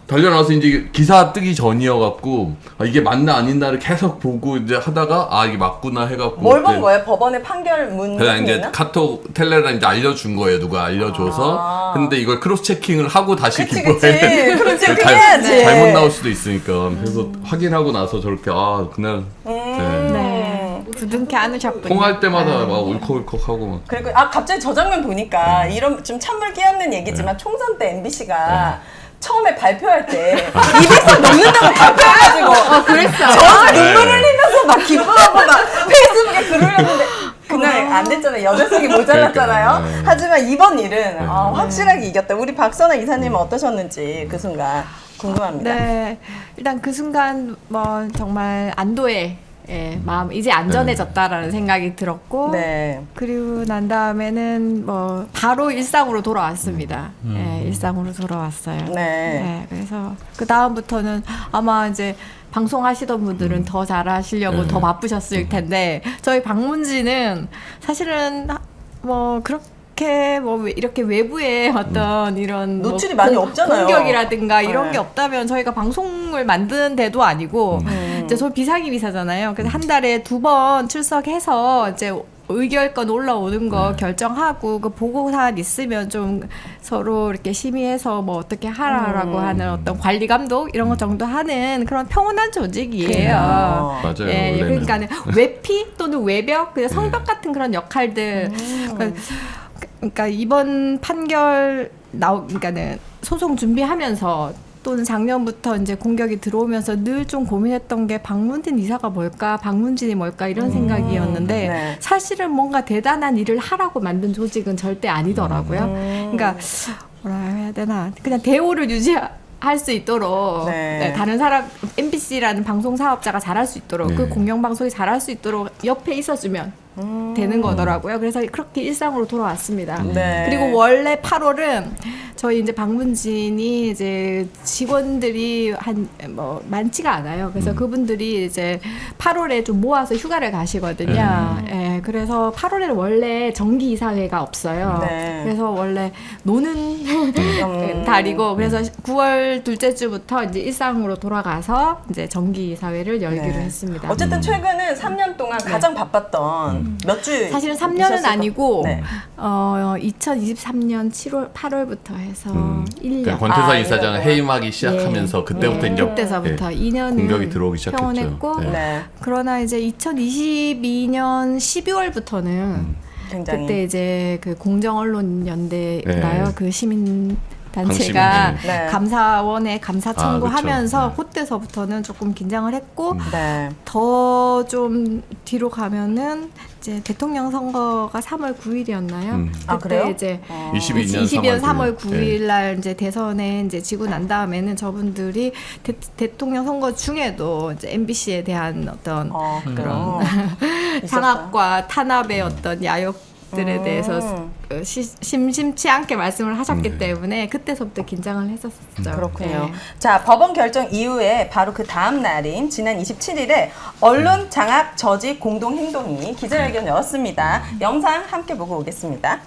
달려나와서 이제 기사 뜨기 전이어갖고 이게 맞나 아닌나를 계속 보고 이제 하다가 이게 맞구나 해갖고 뭘 본 거예요? 법원의 판결문 그냥 같은 게 이제 있나? 카톡 텔레gram 이제 알려준 거예요. 누가 알려줘서. 근데 이걸 크로스 체킹을 하고 다시 그치, 기부해. 그치. 크로스 체킹 잘- 해야지. 잘못 나올 수도 있으니까. 그래서 확인하고 나서 저렇게 그날 네. 부둥켜 안으셨군요. 통화할 때마다 막 울컥울컥하고 막. 그리고 갑자기 저 장면 보니까 이런 좀 찬물 끼얹는 얘기지만 총선 때 MBC가 처음에 발표할 때 200석 넘는다고 발표해가지고 그랬어. 저 눈물 흘리면서 막 기뻐하고 막 페이스북에 글 올렸는데 그날 안 됐잖아요. 8석이 모자랐잖아요. 그러니까, 하지만 이번 일은 확실하게 이겼다. 우리 박선아 이사님은 어떠셨는지 그 순간. 궁금합니다. 네, 일단 그 순간 뭐 정말 안도의 마음, 이제 안전해졌다라는 생각이 들었고, 네. 그리고 난 다음에는 뭐 바로 일상으로 돌아왔습니다. 일상으로 돌아왔어요. 네. 그래서 그 다음부터는 아마 이제 방송하시던 분들은 더 잘하시려고 더 바쁘셨을 텐데, 저희 방문진은 사실은 뭐 그렇게 뭐 이렇게 외부의 어떤 이런 노출이 뭐 많이 없잖아요. 공격이라든가 이런 네. 게 없다면 저희가 방송을 만드는 데도 아니고 이제 저 비상임 비사잖아요. 그래서 한 달에 2번 출석해서 이제 의결권 올라오는 거 결정하고 그 보고사안 있으면 좀 서로 이렇게 심의해서 뭐 어떻게 하라라고 하는 어떤 관리 감독 이런 거 정도 하는 그런 평온한 조직이에요. 맞아요. 원래는. 그러니까는 외피 또는 외벽, 그냥 성벽 같은 그런 역할들. 그러니까 이번 판결 그러니까는 소송 준비하면서 또는 작년부터 이제 공격이 들어오면서 늘 좀 고민했던 게 방문진 이사가 뭘까, 방문진이 뭘까 이런 생각이었는데 네. 사실은 뭔가 대단한 일을 하라고 만든 조직은 절대 아니더라고요. 그러니까 뭐라 해야 되나, 그냥 대우를 유지할 수 있도록 네. 다른 사람 MBC라는 방송 사업자가 잘할 수 있도록 그 공영방송이 잘할 수 있도록 옆에 있어주면 되는 거더라고요. 그래서 그렇게 일상으로 돌아왔습니다. 네. 그리고 원래 8월은 저희 이제 방문진이 이제 직원들이 뭐 많지가 않아요. 그래서 그분들이 이제 8월에 좀 모아서 휴가를 가시거든요. 그래서 8월에는 원래 정기 이사회가 없어요. 네. 그래서 원래 노는 달이고, 그래서 9월 둘째 주부터 이제 일상으로 돌아가서 이제 정기 이사회를 열기로 네. 했습니다. 어쨌든 최근은 3년 동안 가장 바빴던 몇 주. 사실은 3년은 아니고 네. 2023년 8월부터 해서 1년. 그러니까 권태선 아, 이사장 이년을. 해임하기 시작하면서 그때부터 이제 그때서부터 2년을 공격이 들어오기 시작했죠. 평온했고, 네. 그러나 이제 2022년 12월부터는 굉장히. 그때 이제 그 공정언론연대인가요? 네. 그 시민 단체가 방심이, 네. 감사원에 감사 청구하면서 그쵸. 그때서부터는 조금 긴장을 했고, 네. 더 좀 뒤로 가면은 이제 대통령 선거가 3월 9일이었나요? 아, 그래요? 이제 22년 3월 9일 네. 날 이제 대선에 이제 지고 난 다음에는 저분들이 대통령 선거 중에도 이제 MBC에 대한 어떤 그런 장악과 탄압의 어떤 야욕들에 대해서 심심치 않게 말씀을 하셨기 때문에 그때서부터 긴장을 했었죠. 그렇군요. 네. 자, 법원 결정 이후에 바로 그 다음 날인 지난 27일에 언론 장악 저지 공동 행동이 기자회견 열었습니다. 영상 함께 보고 오겠습니다.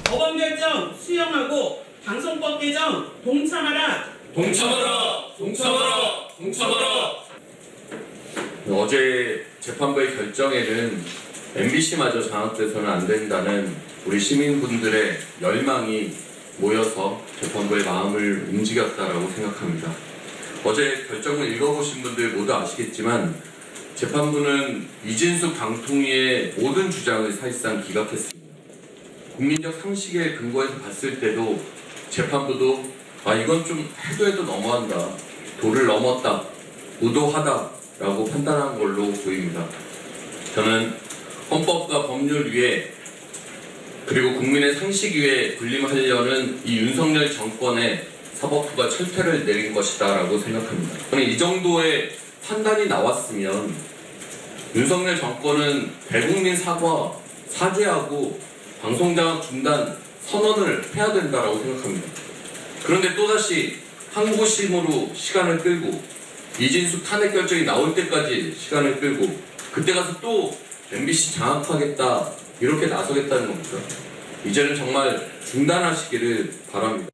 법원 결정 수용하고 방송법 개정 동참하라. 동참하라! 동참하라! 동참하라! 어제 재판부의 결정에는 MBC마저 장악돼서는 안 된다는 우리 시민분들의 열망이 모여서 재판부의 마음을 움직였다라고 생각합니다. 어제 결정을 읽어보신 분들 모두 아시겠지만 재판부는 이진숙 방통위의 모든 주장을 사실상 기각했습니다. 국민적 상식에 근거해서 봤을 때도 재판부도 이건 좀 해도 너무한다, 도를 넘었다, 무도하다라고 판단한 걸로 보입니다. 저는 헌법과 법률 위에 그리고 국민의 상식 위에 군림하려는 이 윤석열 정권의 사법부가 철퇴를 내린 것이다라고 생각합니다. 저는 이 정도의 판단이 나왔으면 윤석열 정권은 대국민 사죄하고 방송장악 중단 선언을 해야 된다라고 생각합니다. 그런데 또다시 항고심으로 시간을 끌고 이진숙 탄핵 결정이 나올 때까지 시간을 끌고 그때 가서 또 MBC 장악하겠다 이렇게 나서겠다는 겁니다. 이제는 정말 중단하시기를 바랍니다.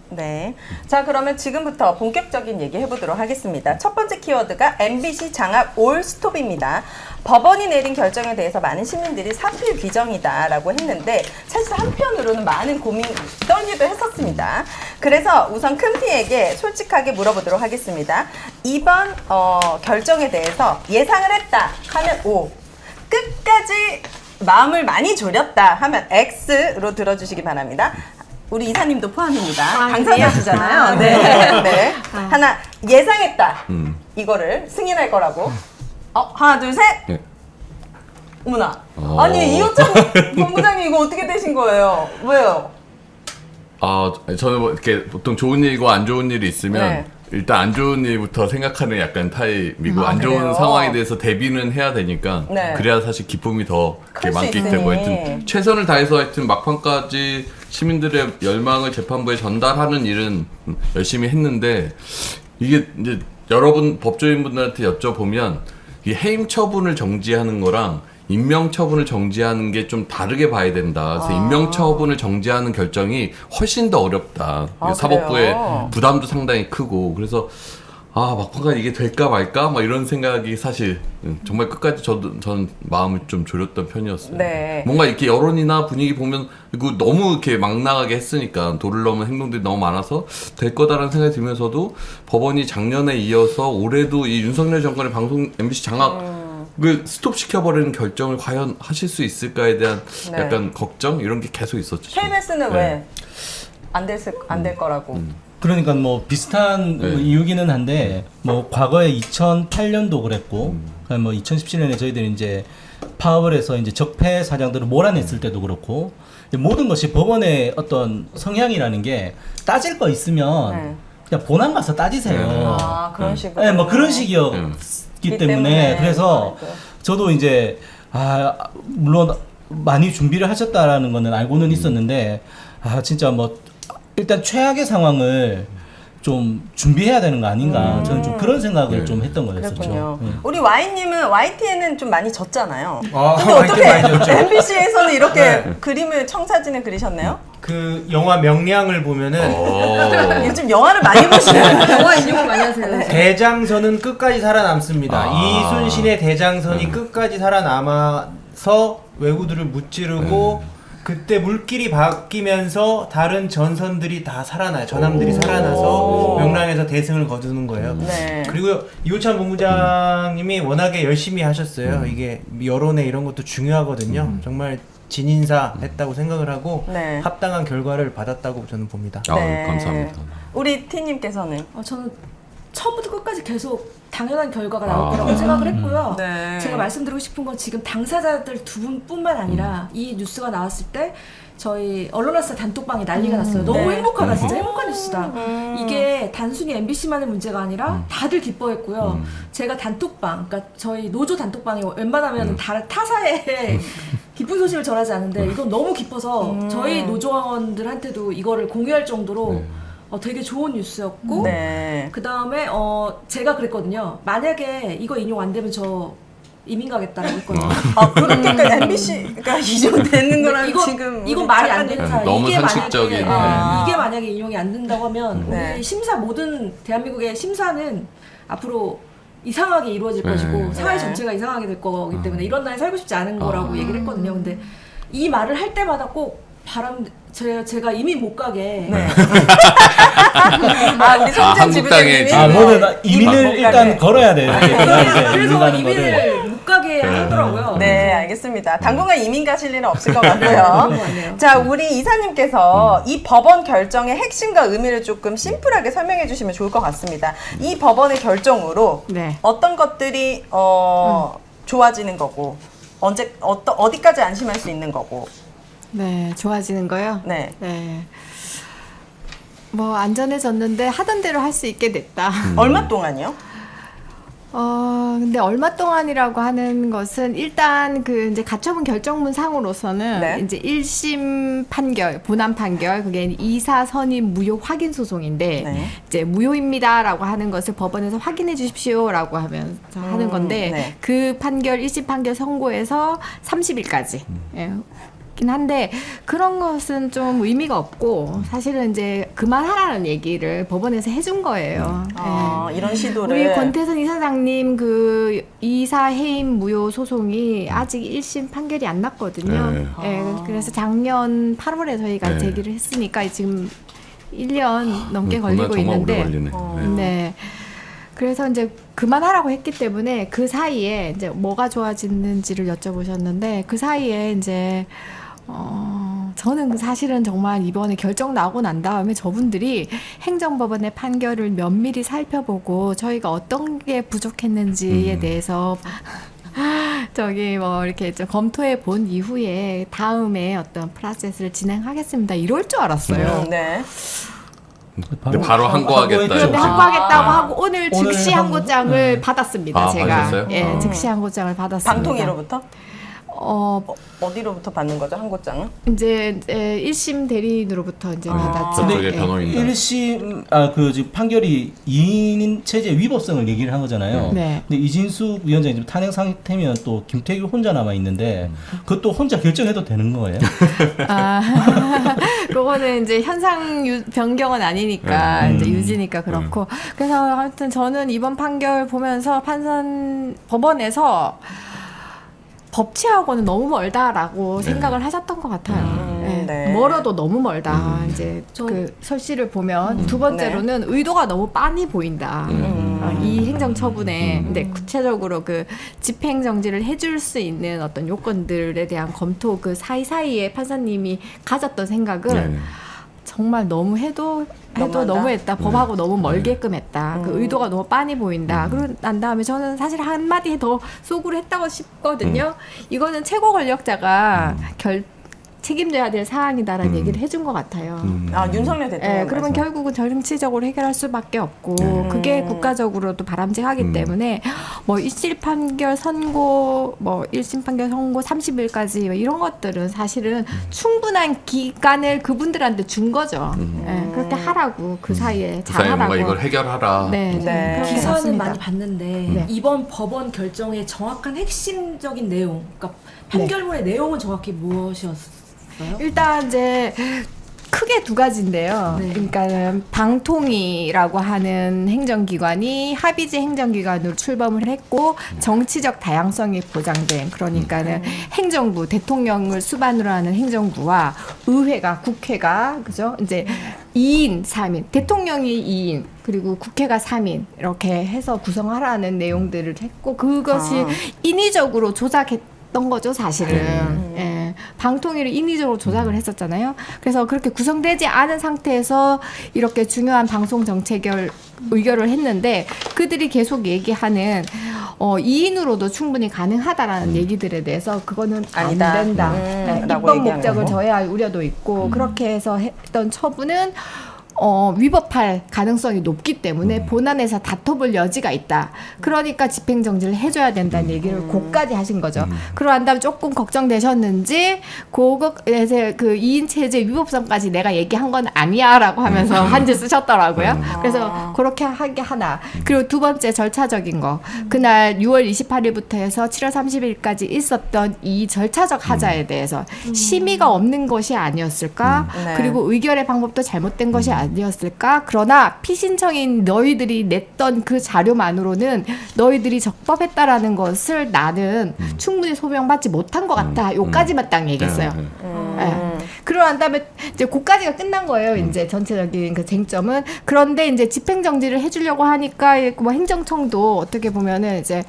네. 자, 그러면 지금부터 본격적인 얘기 해보도록 하겠습니다. 첫 번째 키워드가 MBC 장악 올 스톱입니다. 법원이 내린 결정에 대해서 많은 시민들이 사필 규정이다라고 했는데 사실 한편으로는 많은 고민 떨기도 했었습니다. 그래서 우선 큰피에게 솔직하게 물어보도록 하겠습니다. 이번 결정에 대해서 예상을 했다 하면 O, 끝까지 마음을 많이 졸였다 하면 X로 들어주시기 바랍니다. 우리 이사님도 포함입니다. 당사자시잖아요. 네. 네. 하나, 예상했다. 이거를 승인할 거라고. 하나, 둘, 셋. 네. 어머나. 아니, 이호찬 본부장님 이거 어떻게 되신 거예요? 왜요? 저는 뭐 이렇게 보통 좋은 일과 안 좋은 일이 있으면 네. 일단 안 좋은 일부터 생각하는 약간 타입이고 안 좋은 그래요? 상황에 대해서 대비는 해야 되니까 네. 그래야 사실 기쁨이 더 클 이렇게 수 만끽되고 있으니. 하여튼 최선을 다해서 하여튼 막판까지 시민들의 열망을 재판부에 전달하는 일은 열심히 했는데 이게 이제 여러분 법조인분들한테 여쭤보면 이 해임 처분을 정지하는 거랑 임명 처분을 정지하는 게 좀 다르게 봐야 된다. 그래서 임명 처분을 정지하는 결정이 훨씬 더 어렵다. 사법부의 그래요? 부담도 상당히 크고 그래서 막판까지 이게 될까 말까 막 이런 생각이 사실 정말 끝까지 전 마음을 좀 졸였던 편이었어요. 네. 뭔가 이렇게 여론이나 분위기 보면 그리고 너무 이렇게 막 나가게 했으니까 도를 넘은 행동들이 너무 많아서 될 거다라는 생각이 들면서도 법원이 작년에 이어서 올해도 이 윤석열 정권의 방송 MBC 장악 그 스톱 시켜버리는 결정을 과연 하실 수 있을까에 대한 네. 약간 걱정 이런 게 계속 있었죠. KBS는 네. 왜 안 될 거라고? 그러니까 뭐 비슷한 네. 이유기는 한데 뭐 과거에 2008년도 그랬고 뭐 2017년에 저희들이 이제 파업을 해서 이제 적폐 사장들을 몰아냈을 때도 그렇고 모든 것이 법원의 어떤 성향이라는 게 따질 거 있으면 네. 그냥 본안 가서 따지세요. 그런 식으로. 네, 뭐 그런 식이었기 때문에 그래서 저도 이제 물론 많이 준비를 하셨다라는 거는 알고는 있었는데 진짜 뭐 일단 최악의 상황을 좀 준비해야 되는 거 아닌가 저는 좀 그런 생각을 좀 했던 거였었죠. 그렇군요. 우리 Y님은 YTN은 좀 많이 졌잖아요. 근데 YTN 많이 졌죠. 어떻게 MBC에서는 이렇게 네. 그림을 청사진을 그리셨나요? 그 영화 명량을 보면은 요즘 영화를 많이 보시나요? 영화 인용을 많이 하세요. 대장선은 끝까지 살아남습니다. 아. 이순신의 대장선이 끝까지 살아남아서 왜구들을 무찌르고 그때 물길이 바뀌면서 다른 전선들이 다 살아나요. 전함들이 살아나서 명량에서 대승을 거두는 거예요. 네. 그리고 이호찬 본부장님이 워낙에 열심히 하셨어요. 이게 여론에 이런 것도 중요하거든요. 정말 진인사 했다고 생각을 하고 네. 합당한 결과를 받았다고 저는 봅니다. 감사합니다. 우리 T님께서는 저는 처음부터 끝까지 계속 당연한 결과가 나올 거라고 생각을 했고요. 네. 제가 말씀드리고 싶은 건 지금 당사자들 두 분뿐만 아니라 이 뉴스가 나왔을 때 저희 언론사의 단톡방에 난리가 났어요. 너무 네. 행복하다. 진짜 행복한 뉴스다. 이게 단순히 MBC만의 문제가 아니라 다들 기뻐했고요. 제가 단톡방, 그러니까 저희 노조 단톡방에 웬만하면 타사에 기쁜 소식을 전하지 않는데 이건 너무 기뻐서 저희 노조원들한테도 이거를 공유할 정도로 되게 좋은 뉴스였고 네. 그 다음에 제가 그랬거든요. 만약에 이거 인용 안 되면 저 이민 가겠다라고 했거든요. 그러니까 MBC가 이전되는 거랑 지금 이건 말이 안 되는 사람. 너무 이게 상식적인. 만약에 이게 만약에 인용이 안 된다고 하면 네. 우리 심사 모든 대한민국의 심사는 앞으로 이상하게 이루어질 것이고 사회 네. 전체가 이상하게 될 거기 때문에 이런 나라에 살고 싶지 않은 거라고 얘기를 했거든요. 근데 이 말을 할 때마다 꼭 제가 이민 못 가게. 네. 우리 성재 한국당에 지부장님이 지금- 뭐는 이민을 못 일단 가게. 걸어야 돼요. 그래서 이민을 못 가게 하더라고요. 네, 알겠습니다. 당분간 이민 가실 일은 없을 것 같고요. 그런 것 같네요. 자, 우리 이사님께서 이 법원 결정의 핵심과 의미를 조금 심플하게 설명해 주시면 좋을 것 같습니다. 이 법원의 결정으로 네. 어떤 것들이 좋아지는 거고 어디까지 안심할 수 있는 거고. 네, 좋아지는 거요? 네. 네. 뭐 안전해졌는데 하던 대로 할 수 있게 됐다. 얼마 동안요? 근데 얼마 동안이라고 하는 것은 일단 그 이제 가처분 결정문 상으로서는 네. 이제 1심 판결, 본안 판결, 그게 이사 선임 무효 확인 소송인데 네. 이제 무효입니다라고 하는 것을 법원에서 확인해 주십시오라고 하면서 하는 건데 네. 그 판결 1심 판결 선고에서 30일까지. 예. 긴 한데 그런 것은 좀 의미가 없고 사실은 이제 그만하라는 얘기를 법원에서 해준 거예요. 이런 시도를. 우리 권태선 이사장님 그 이사 해임 무효 소송이 아직 1심 판결이 안 났거든요. 네. 그래서 작년 8월에 저희가 네. 제기를 했으니까 지금 1년 넘게 정말 걸리고 오래 있는데 걸리네. 네. 그래서 이제 그만하라고 했기 때문에 그 사이에 이제 뭐가 좋아지는지를 여쭤보셨는데 그 사이에 이제 저는 사실은 정말 이번에 결정 나오고 난 다음에 저분들이 행정법원의 판결을 면밀히 살펴보고 저희가 어떤 게 부족했는지에 대해서 저기 뭐 이렇게 좀 검토해 본 이후에 다음에 어떤 프로세스를 진행하겠습니다. 이럴 줄 알았어요. 네. 근데 바로 항고하겠다. 그런데 아. 항고하겠다고 하고 오늘 즉시 오늘 항고장을 받았습니다. 아, 제가 받으셨어요? 예, 즉시 항고장을 받았습니다. 방통위로부터? 어 어디로부터 받는 거죠, 항고장은? 이제 1심 대리인으로부터 이제 받았죠. 저쪽에 예. 변호인단. 1심 그 지금 판결이 2인 체제 위법성을 얘기를 한 거잖아요. 네. 근데 이진숙 위원장이 지금 탄핵 상태면 또 김태규 혼자 남아 있는데 그것도 혼자 결정해도 되는 거예요? 아, 그거는 이제 현상 변경은 아니니까 이제 유지니까 그렇고 그래서 하여튼 저는 이번 판결 보면서 법원에서 법치하고는 너무 멀다라고 생각을 하셨던 것 같아요. 예, 네. 멀어도 너무 멀다. 이제 그 설시를 보면 두 번째로는 의도가 너무 빤히 보인다. 이 행정처분에 근데 구체적으로 그 집행정지를 해줄 수 있는 어떤 요건들에 대한 검토 그 사이사이에 판사님이 가졌던 생각은 네. 정말 너무 해도 너무했다. 법하고 너무 멀게끔 했다. 그 의도가 너무 빤히 보인다. 그러고 난 다음에 저는 사실 한마디 더 속으로 했다고 싶거든요. 이거는 최고 권력자가 책임져야 될 사항이다라는 얘기를 해준 것 같아요. 아, 윤석열 대통령. 예, 그러면 결국은 정치적으로 해결할 수밖에 없고 그게 국가적으로도 바람직하기 때문에 뭐 1심 판결 선고 뭐 1심 판결 선고 30일까지 이런 것들은 사실은 충분한 기간을 그분들한테 준 거죠. 예, 그렇게 하라고 그 사이에 그 사이에 잘하라고. 뭔가 이걸 해결하라. 네, 네. 그렇게 기사는 봤습니다. 많이 봤는데 네. 이번 법원 결정의 정확한 핵심적인 내용, 그러니까 판결문의 내용은 정확히 무엇이었어요? 일단 이제 크게 두 가지인데요. 네. 그러니까 방통위라고 하는 행정기관이 합의제 행정기관으로 출범을 했고 정치적 다양성이 보장된 그러니까는 행정부 대통령을 수반으로 하는 행정부와 의회가 국회가 그죠? 이제 2인 3인 대통령이 2인 그리고 국회가 3인 이렇게 해서 구성하라는 내용들을 했고 그것이 인위적으로 조작했던 거죠, 사실은. 예. 방통위를 인위적으로 조작을 했었잖아요. 그래서 그렇게 구성되지 않은 상태에서 이렇게 중요한 방송 정책 의결을 했는데 그들이 계속 얘기하는 2인으로도 충분히 가능하다라는 얘기들에 대해서 그거는 아니다. 안 된다. 라고 입법 얘기하는 목적을 거. 저해할 우려도 있고 그렇게 해서 했던 처분은 위법할 가능성이 높기 때문에 본안에서 다퉈볼 여지가 있다. 그러니까 집행정지를 해줘야 된다는 얘기를 고까지 하신 거죠. 그러한 다음 조금 걱정되셨는지 그거에서 그 2인 체제 위법성까지 내가 얘기한 건 아니야라고 하면서 한줄 쓰셨더라고요. 그래서 그렇게 하게 하나. 그리고 두 번째 절차적인 거. 그날 6월 28일부터 해서 7월 30일까지 있었던 이 절차적 하자에 대해서 심의가 없는 것이 아니었을까? 네. 그리고 의결의 방법도 잘못된 것이 아니었을까? 그러나 피신청인 너희들이 냈던 그 자료만으로는 너희들이 적법했다라는 것을 나는 충분히 소명받지 못한 것 같다. 요까지만 딱 얘기했어요. 예. 그러고 난 다음에 이제 그까지가 끝난 거예요. 이제 전체적인 그 쟁점은. 그런데 이제 집행정지를 해주려고 하니까 뭐 행정청도 어떻게 보면은 이제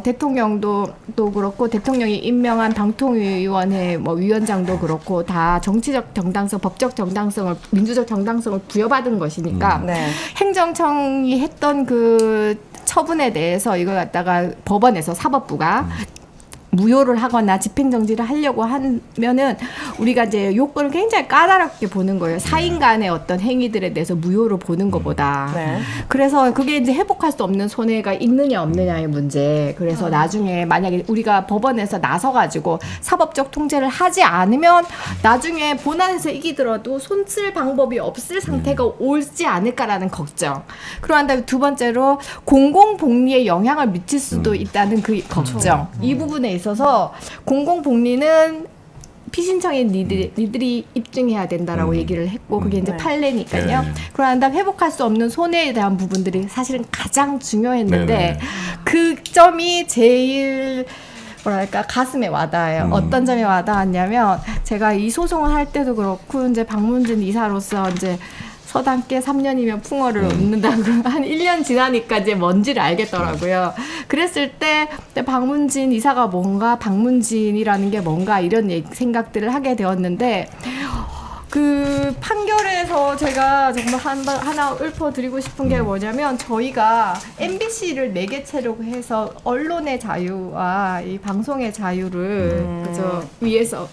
대통령도 또 그렇고 대통령이 임명한 방통위원회 뭐 위원장도 그렇고 다 정치적 정당성, 법적 정당성을 민주적 정당성을 부여받은 것이니까 네. 행정청이 했던 그 처분에 대해서 이걸 갖다가 법원에서 사법부가 무효를 하거나 집행정지를 하려고 하면은 우리가 이제 요건을 굉장히 까다롭게 보는 거예요. 사인 간의 어떤 행위들에 대해서 무효로 보는 것보다. 네. 그래서 그게 이제 회복할 수 없는 손해가 있느냐 없느냐의 문제. 그래서 나중에 만약에 우리가 법원에서 나서가지고 사법적 통제를 하지 않으면 나중에 본안에서 이기더라도 손쓸 방법이 없을 상태가 오지 않을까라는 걱정. 그러한 다음에 두 번째로 공공복리에 영향을 미칠 수도 있다는 그 걱정. 이 부분에 있어서 공공복리는 피신청인 니들이 입증해야 된다라고 얘기를 했고 그게 이제 판례니까요. 네. 그러한 다음 회복할 수 없는 손해에 대한 부분들이 사실은 가장 중요했는데 네. 그 점이 제일 뭐랄까 가슴에 와닿아요. 어떤 점이 와닿았냐면 제가 이 소송을 할 때도 그렇고 이제 박문진 이사로서 이제 서당께 3년이면 풍어를 얻는다고 한 1년 지나니까 이제 뭔지를 알겠더라고요. 그랬을 때 박문진 이사가 뭔가 박문진이라는 게 뭔가 이런 생각들을 하게 되었는데 그 판결에서 제가 정말 하나 읊어드리고 싶은 게 뭐냐면 저희가 MBC를 4개체로 해서 언론의 자유와 이 방송의 자유를 그저 위해서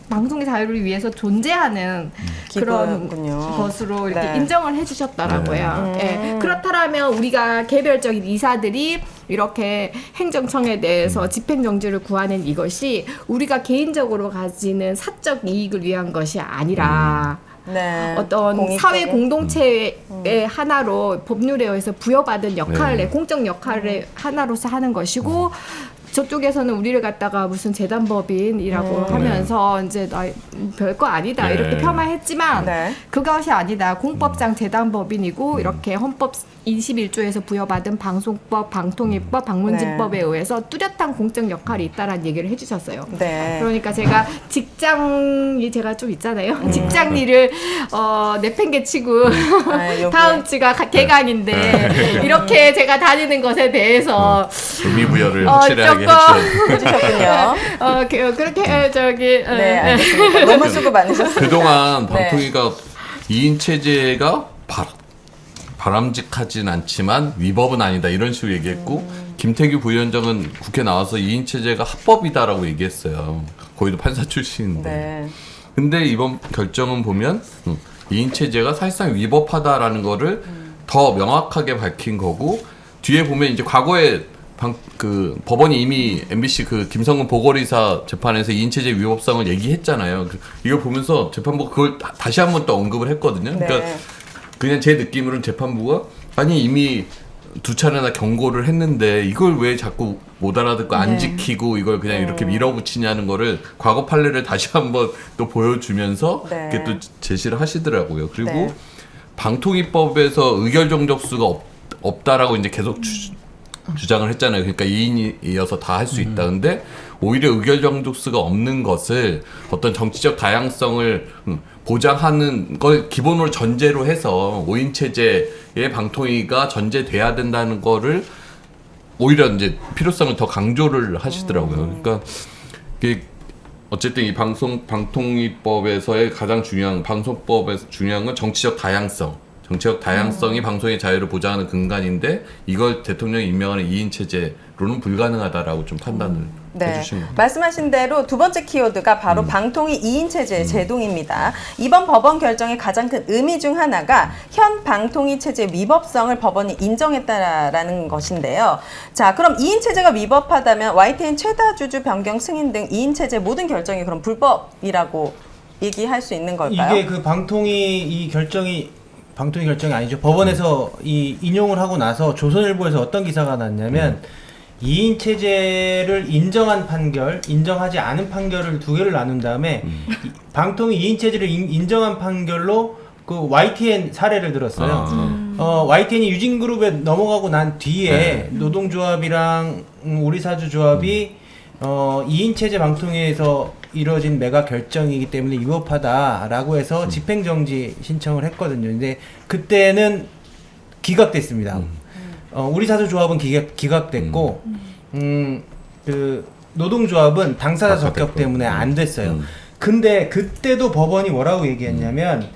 방송의 자유를 위해서 존재하는 그런 기구였군요. 것으로 이렇게 네. 인정을 해주셨더라고요. 예. 그렇다면 우리가 개별적인 이사들이 이렇게 행정청에 대해서 집행정지를 구하는 이것이 우리가 개인적으로 가지는 사적 이익을 위한 것이 아니라 네. 어떤 공익적인? 사회 공동체의 하나로 법률에 의해서 부여받은 역할을 네. 공적 역할을 하나로서 하는 것이고 저쪽에서는 우리를 갖다가 무슨 재단법인이라고 하면서 이제 별거 아니다 네. 이렇게 폄하했지만 네. 그것이 아니다. 공법상 재단법인이고 이렇게 헌법 21조에서 부여받은 방송법, 방통위법, 방문진법에 의해서 뚜렷한 공적 역할이 있다라는 얘기를 해주셨어요. 네. 그러니까 제가 직장이 제가 좀 있잖아요. 직장 일을 내팽개치고 네, 여기에. 다음 주가 개강인데 이렇게 제가 다니는 것에 대해서 의미부여를 확실하게 해주셨군요. 그렇게 저기 네, 알겠습니다. 너무 수고 많으셨습니다. 그동안 네. 방통위가 2인 체제가 바람직하진 않지만 위법은 아니다 이런 식으로 얘기했고 김태규 부위원장은 국회 나와서 2인 체제가 합법이다라고 얘기했어요. 거기도 판사 출신인데. 네. 근데 이번 결정은 보면 2인 체제가 사실상 위법하다라는 거를 더 명확하게 밝힌 거고 뒤에 보면 이제 과거에 그 법원이 이미 MBC 그 김성근 보궐이사 재판에서 2인 체제 위법성을 얘기했잖아요. 이걸 보면서 재판부가 그걸 다시 한 번 또 언급을 했거든요. 그러니까 네. 그냥 제 느낌으로는 재판부가 아니 이미 2차례나 경고를 했는데 이걸 왜 자꾸 못 알아듣고 안 지키고 이걸 그냥 이렇게 밀어붙이냐는 거를 과거 판례를 다시 한번 또 보여주면서 네. 이렇게 또 제시를 하시더라고요. 그리고 네. 방통위법에서 의결 정족수가 없다라고 이제 계속 주장을 했잖아요. 그러니까 2인이어서 다 할 수 있다. 근데 오히려 의결 정족수가 없는 것을 어떤 정치적 다양성을 보장하는 걸 기본으로 전제로 해서 5인 체제의 방통위가 전제돼야 된다는 거를 오히려 이제 필요성을 더 강조를 하시더라고요. 그러니까 이게 어쨌든 이 방통위법에서의 가장 중요한 방송법에서 중요한 건 정치적 다양성. 정치적 다양성이 방송의 자유를 보장하는 근간인데 이걸 대통령이 임명하는 2인 체제로는 불가능하다라고 좀 판단을 해주신 겁니다. 말씀하신 대로 두 번째 키워드가 바로 방통위 2인 체제의 제동입니다. 이번 법원 결정의 가장 큰 의미 중 하나가 현 방통위 체제 위법성을 법원이 인정했다라는 것인데요. 자, 그럼 2인 체제가 위법하다면 YTN 최다 주주 변경 승인 등 2인 체제 모든 결정이 그럼 불법이라고 얘기할 수 있는 걸까요? 이게 그 방통위 결정이 아니죠. 법원에서 이 인용을 하고 나서 조선일보에서 어떤 기사가 났냐면 2인 체제를 인정한 판결, 인정하지 않은 판결을 두 개를 나눈 다음에 방통위 2인 체제를 인정한 판결로 그 YTN 사례를 들었어요. YTN이 유진그룹에 넘어가고 난 뒤에 노동조합이랑 우리사주조합이 2인 체제 방통위에서 이루어진 매각 결정이기 때문에 위법하다라고 해서 집행정지 신청을 했거든요. 근데 그때는 기각됐습니다. 우리사주조합은 기각됐고 그 노동조합은 당사자 적격 때문에 안 됐어요. 근데 그때도 법원이 뭐라고 얘기했냐면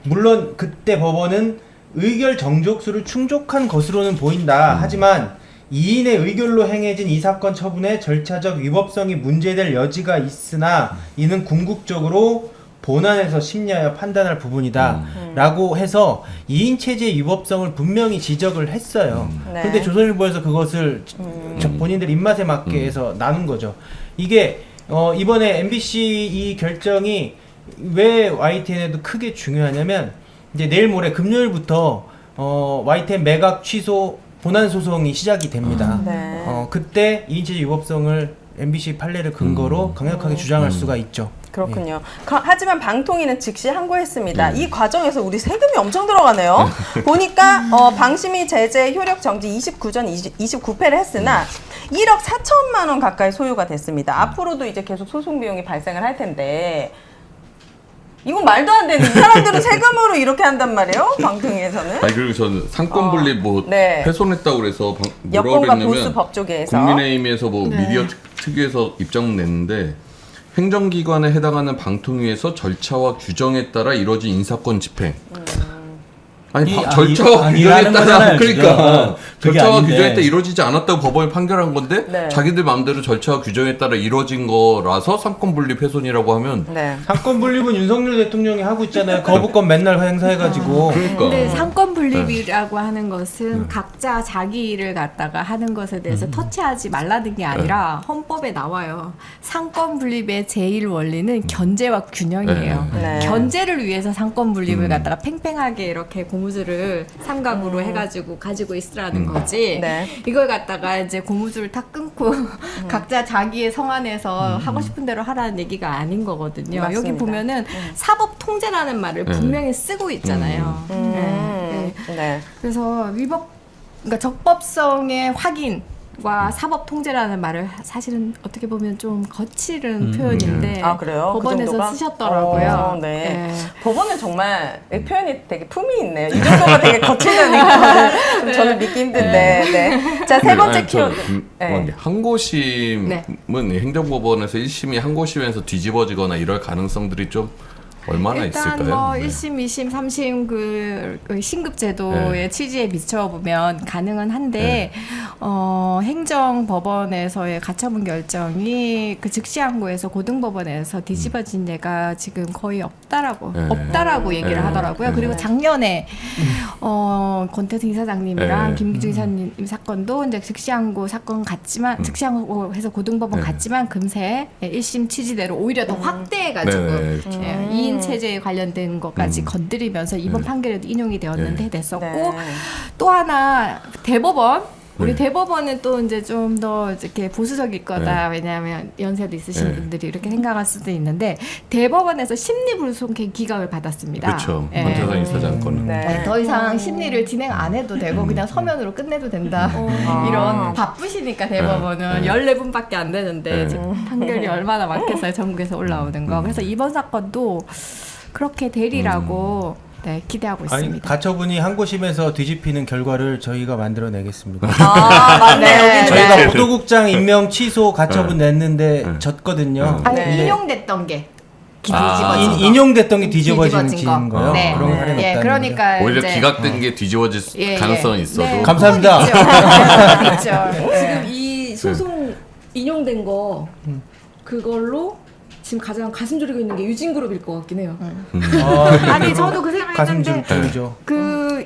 물론 그때 법원은 의결 정족수를 충족한 것으로는 보인다. 하지만 2인의 의결로 행해진 이 사건 처분의 절차적 위법성이 문제될 여지가 있으나 이는 궁극적으로 본안에서 심리하여 판단할 부분이다 라고 해서 2인 체제의 위법성을 분명히 지적을 했어요. 네. 근데 조선일보에서 그것을 본인들 입맛에 맞게 해서 나눈 거죠. 이게 이번에 MBC 이 결정이 왜 YTN에도 크게 중요하냐면 이제 내일 모레 금요일부터 YTN 매각 취소 본안 소송이 시작이 됩니다. 네. 그때 2인 체제 위법성을 MBC 판례를 근거로 강력하게 주장할 수가 있죠. 그렇군요. 하지만 방통위는 즉시 항고했습니다. 이 과정에서 우리 세금이 엄청 들어가네요. 보니까 방심위 제재 효력 정지 29전 29패를 했으나 1억 4천만 원 가까이 소요가 됐습니다. 앞으로도 이제 계속 소송 비용이 발생을 할 텐데 이건 말도 안 되는, 이 사람들은 세금으로 이렇게 한단 말이에요? 방통위에서는. 아니 그리고 저는 상권 분립 네. 훼손했다고 그래서 뭐라고 여권과 그랬냐면 보수 법조계에서 국민의힘에서 미디어 특위에서 입장 냈는데 행정기관에 해당하는 방통위에서 절차와 규정에 따라 이루어진 인사권 집행. 아니 절차와 규정에 따라 그러니까 절차와 규정에 따라 이루어지지 않았다고 법원이 판결한 건데 네. 자기들 마음대로 절차와 규정에 따라 이루어진 거라서 삼권 분립 훼손이라고 하면 네. 상권 분립은 윤석열 대통령이 하고 있잖아요. 거부권 맨날 행사해가지고. 그러니까 근데 상권 분립이라고 하는 것은 각자 자기 일을 갖다가 하는 것에 대해서 터치하지 말라는 게 아니라 헌법에 나와요. 상권 분립의 제일 원리는 견제와 균형이에요. 네. 견제를 위해서 상권 분립을 갖다가 팽팽하게 이렇게 고무줄을 삼각으로 해가지고 가지고 있으라는 거지. 네. 이걸 갖다가 이제 고무줄을 다 끊고 각자 자기의 성안에서 하고 싶은 대로 하라는 얘기가 아닌 거거든요. 맞습니다. 여기 보면은 사법 통제라는 말을 분명히 쓰고 있잖아요. 네. 네. 그래서 그러니까 적법성의 확인과 사법 통제라는 말을 사실은 어떻게 보면 좀 거칠은 표현인데 아, 그래요? 그 법원에서 정도가? 쓰셨더라고요. 네. 네. 법원은 정말 이 표현이 되게 품이 있네요. 이 정도가 되게 거칠다니까 좀 저는 믿기 힘든데. 네. 자, 세 번째 키워드. 네. 항고심은 네. 행정법원에서 1심이 항고심에서 뒤집어지거나 이럴 가능성들이 좀 얼마나 일단 있을까요? 뭐 네. 1심, 2심, 3심 그 신급 제도의 취지에 비춰 보면 가능은 한데 행정법원에서의 가처분 결정이 그 즉시 항고에서 고등법원에서 뒤집어진 예가 지금 거의 없다라고 얘기를 하더라고요. 그리고 작년에 권태승 이사장님이랑 김기중 이사님 사건도 이제 즉시 항고 사건 같지만 즉시 항고해서 고등법원 갔지만 금세 1심 취지대로 오히려 더 확대해가지고 그렇죠. 2인 체제에 관련된 것까지 건드리면서 이번 판결에도 인용이 되었는데 됐었고 네. 또 하나 대법원 우리 대법원은 또 이제 좀 더 이렇게 보수적일 거다. 왜냐하면 연세도 있으신 분들이 이렇게 생각할 수도 있는데 대법원에서 심리불손 기각을 받았습니다. 그렇죠. 권태상 이사장 건은. 네. 더 이상 심리를 진행 안 해도 되고 그냥 서면으로 끝내도 된다. 이런 바쁘시니까 대법원은 14분밖에 안 되는데 지금 판결이 얼마나 많겠어요. 전국에서 올라오는 거. 그래서 이번 사건도 그렇게 되리라고 기대하고 아니, 있습니다. 가처분이 항고심에서 뒤집히는 결과를 저희가 만들어내겠습니다. 아, 맞네. 저희가 보도국장 임명 취소 가처분 냈는데 졌거든요. 아니 근데 인용됐던 게 뒤집어진 거. 인용됐던 게 뒤집어진 거요? 네. 그런 사례는 없다는 그러니까 오히려 이제 기각된 게 뒤집어질 가능성이 있어도 네. 감사합니다. 있죠. 지금 이 소송 인용된 거 그걸로 지금 가장 가슴 졸이고 있는 게 유진그룹일 것 같긴 해요. 아니 저도 그 가슴 생각했는데 졸이죠. 그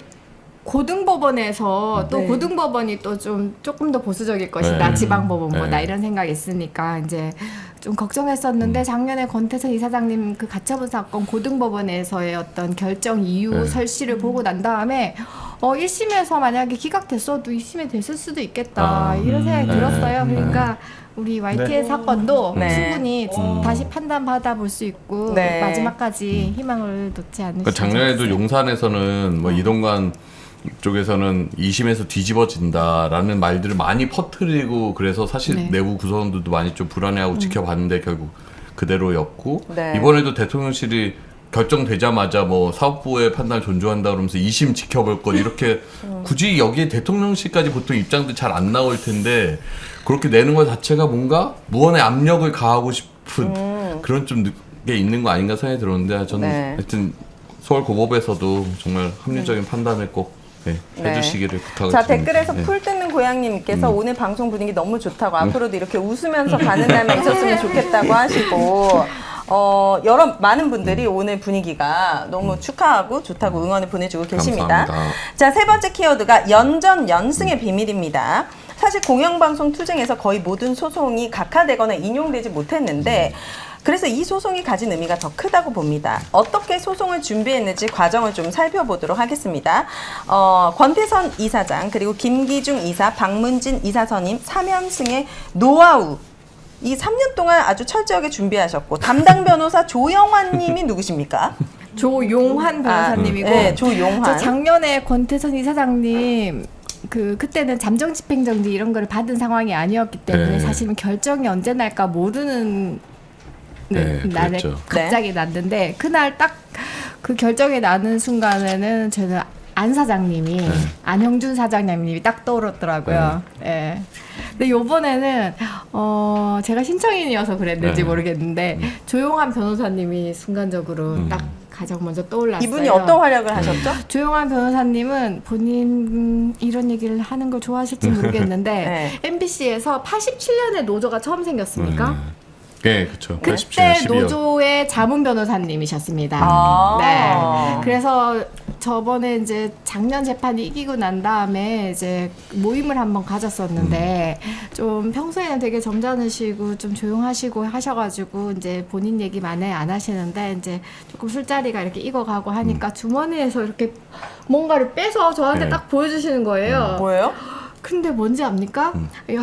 고등법원에서 또 네. 고등법원이 또 조금 더 보수적일 것이다 지방법원보다 이런 생각이 있으니까 이제 좀 걱정했었는데 작년에 권태선 이사장님 그 가처분 사건 고등법원에서의 어떤 결정 이유 설시를 보고 난 다음에 1심에서 만약에 기각됐어도 2심에 됐을 수도 있겠다 이런 생각이 들었어요. 그러니까 우리 YT의 사건도 충분히 다시 판단 받아볼 수 있고 마지막까지 희망을 놓지 않으시죠. 그러니까 작년에도 용산에서는 뭐 이동관 쪽에서는 2심에서 뒤집어진다라는 말들을 많이 퍼뜨리고 그래서 사실 내부 구성원들도 많이 좀 불안해하고 지켜봤는데 결국 그대로였고 이번에도 대통령실이 결정되자마자 뭐 사법부의 판단을 존중한다 그러면서 2심 지켜볼 것 이렇게 굳이 여기에 대통령실까지 보통 입장도 잘 안 나올 텐데 그렇게 내는 것 자체가 뭔가 무언의 압력을 가하고 싶은 그런 좀 게 있는 거 아닌가 생각이 들었는데 저는 하여튼 서울고법에서도 정말 합리적인 판단을 꼭 해주시기를 부탁드립니다. 자, 댓글에서 풀 뜯는 고양님께서 오늘 방송 분위기 너무 좋다고 앞으로도 이렇게 웃으면서 가는 날만 있었으면 좋겠다고 하시고 많은 분들이 오늘 분위기가 너무 축하하고 좋다고 응원을 보내주고 계십니다. 감사합니다. 자, 세 번째 키워드가 연전연승의 비밀입니다. 사실 공영방송 투쟁에서 거의 모든 소송이 각하되거나 인용되지 못했는데 그래서 이 소송이 가진 의미가 더 크다고 봅니다. 어떻게 소송을 준비했는지 과정을 좀 살펴보도록 하겠습니다. 권태선 이사장 그리고 김기중 이사, 박문진 이사 선임 3연승의 노하우 이 3년 동안 아주 철저하게 준비하셨고 담당 변호사 조영환 님이 누구십니까? 조용환 변호사님이고 조용환. 저 작년에 권태선 이사장님 그때는 잠정 집행정지 이런 거를 받은 상황이 아니었기 때문에 사실은 결정이 언제 날까 모르는 날에 그랬죠. 갑자기 났는데 그날 딱 그 결정이 나는 순간에는 저는 안 사장님이 안형준 사장님이 딱 떠오르더라고요. 예. 근데 요번에는 제가 신청인이어서 그랬는지 모르겠는데 조용한 변호사님이 순간적으로 딱 가장 먼저 떠올랐어요. 이분이 어떤 활약을 하셨죠? 조용한 변호사님은 본인 이런 얘기를 하는 걸 좋아하실지 모르겠는데 네. MBC에서 87년에 노조가 처음 생겼습니까? 네, 그렇죠. 그때 노조의 자문 변호사님이셨습니다. 아. 네. 그래서 저번에 이제 작년 재판이 이기고 난 다음에 이제 모임을 한번 가졌었는데 좀 평소에는 되게 점잖으시고 좀 조용하시고 하셔가지고 이제 본인 얘기 많이 안 하시는데 이제 조금 술자리가 이렇게 익어가고 하니까 주머니에서 이렇게 뭔가를 빼서 저한테 네. 딱 보여주시는 거예요. 뭐예요? 근데 뭔지 압니까?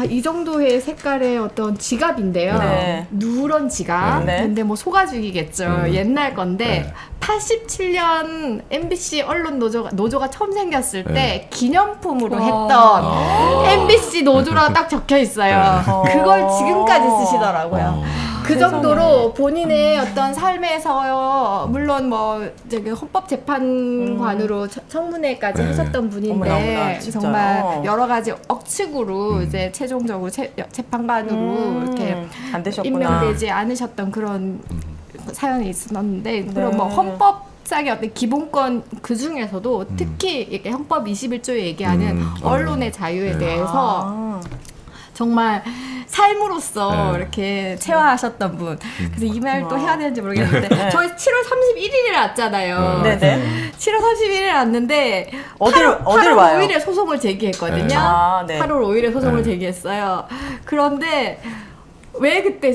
이 정도의 색깔의 어떤 지갑인데요. 네. 누런 지갑. 네. 근데 뭐 소가죽이겠죠. 옛날 건데 87년 MBC 언론 노조가 처음 생겼을 때 기념품으로 했던 MBC 노조라 딱 적혀 있어요. 그걸 지금까지 쓰시더라고요. 그 정도로 본인의 어떤 삶에서 물론 뭐 저기 헌법재판관으로 청문회까지 하셨던 분인데 어머나, 진짜요? 정말 여러 가지 억측으로 이제 최종적으로 재판관으로 이렇게 안 되셨구나. 임명되지 않으셨던 그런 사연이 있었는데 그런 뭐 헌법상의 어떤 기본권 그 중에서도 특히 이렇게 헌법 21조에 얘기하는 언론의 자유에 대해서 정말 삶으로서 이렇게 체화하셨던 분. 그래서 이 말 또 해야 되는지 모르겠는데 저희 7월 31일에 왔잖아요. 네네. 7월 31일에 왔는데 어딜 8월 와요? 5일에 소송을 제기했거든요. 아, 네. 8월 5일에 소송을 제기했어요. 그런데 왜 그때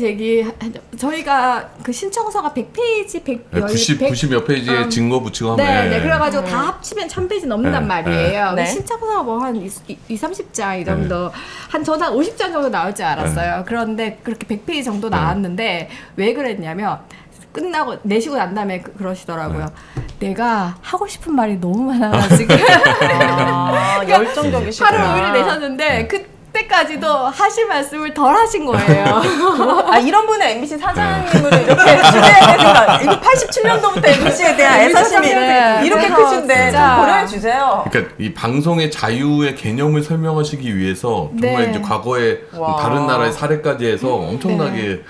저희가 그 신청서가 100페이지, 90몇 페이지에 증거 붙이고 하면 네, 그래가지고 다 합치면 1000페이지 넘는단 말이에요. 네. 신청서가 뭐 한 30장 이 정도, 저는 한 50장 정도 나올 줄 알았어요. 그런데 그렇게 100페이지 정도 나왔는데 왜 그랬냐면 끝나고 내시고 난 다음에 그러시더라고요. 내가 하고 싶은 말이 너무 많아가지고 열정적이시구나. 8월 5일에 내셨는데 그때까지도 하실 말씀을 덜 하신 거예요. 아, 이런 분은 MBC 사장님으로 이렇게 준비해야 되는가? 이거 87년도부터 MBC에 대한 애사심이 이렇게 그래서 크신데 진짜 좀 고려해 주세요. 그러니까 이 방송의 자유의 개념을 설명하시기 위해서 정말 네. 이제 과거에 와. 다른 나라의 사례까지 해서 엄청나게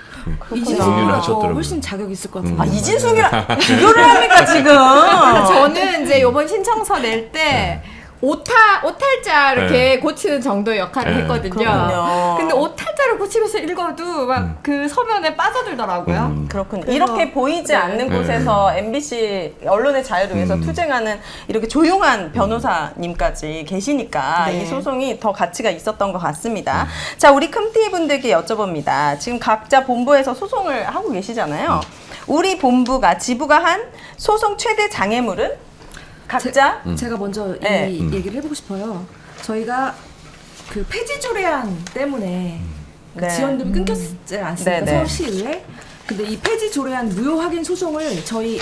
정리를 하셨더라고요. 훨씬 자격 있을 것 같은데. 아, 이진숙이랑 비교를 합니까 지금? 그래서 저는 이제 이번 신청서 낼 때 오탈자 이렇게 고치는 정도의 역할을 했거든요. 그렇군요. 근데 오탈자를 고치면서 읽어도 막 그 서면에 빠져들더라고요. 그렇군요. 그래서- 이렇게 보이지 않는 곳에서 MBC 언론의 자유를 위해서 투쟁하는 이렇게 조용한 변호사님까지 계시니까 네. 이 소송이 더 가치가 있었던 것 같습니다. 자, 우리 컴티 분들께 여쭤봅니다. 지금 각자 본부에서 소송을 하고 계시잖아요. 우리 본부가 지부가 한 소송 최대 장애물은 각자 제가 먼저 네. 이 얘기를 해보고 싶어요. 저희가 그 폐지 조례안 때문에 그 네. 지원금이 끊겼지 않습니까? 네, 네. 서울시의회. 근데 이 폐지 조례안 무효 확인 소송을 저희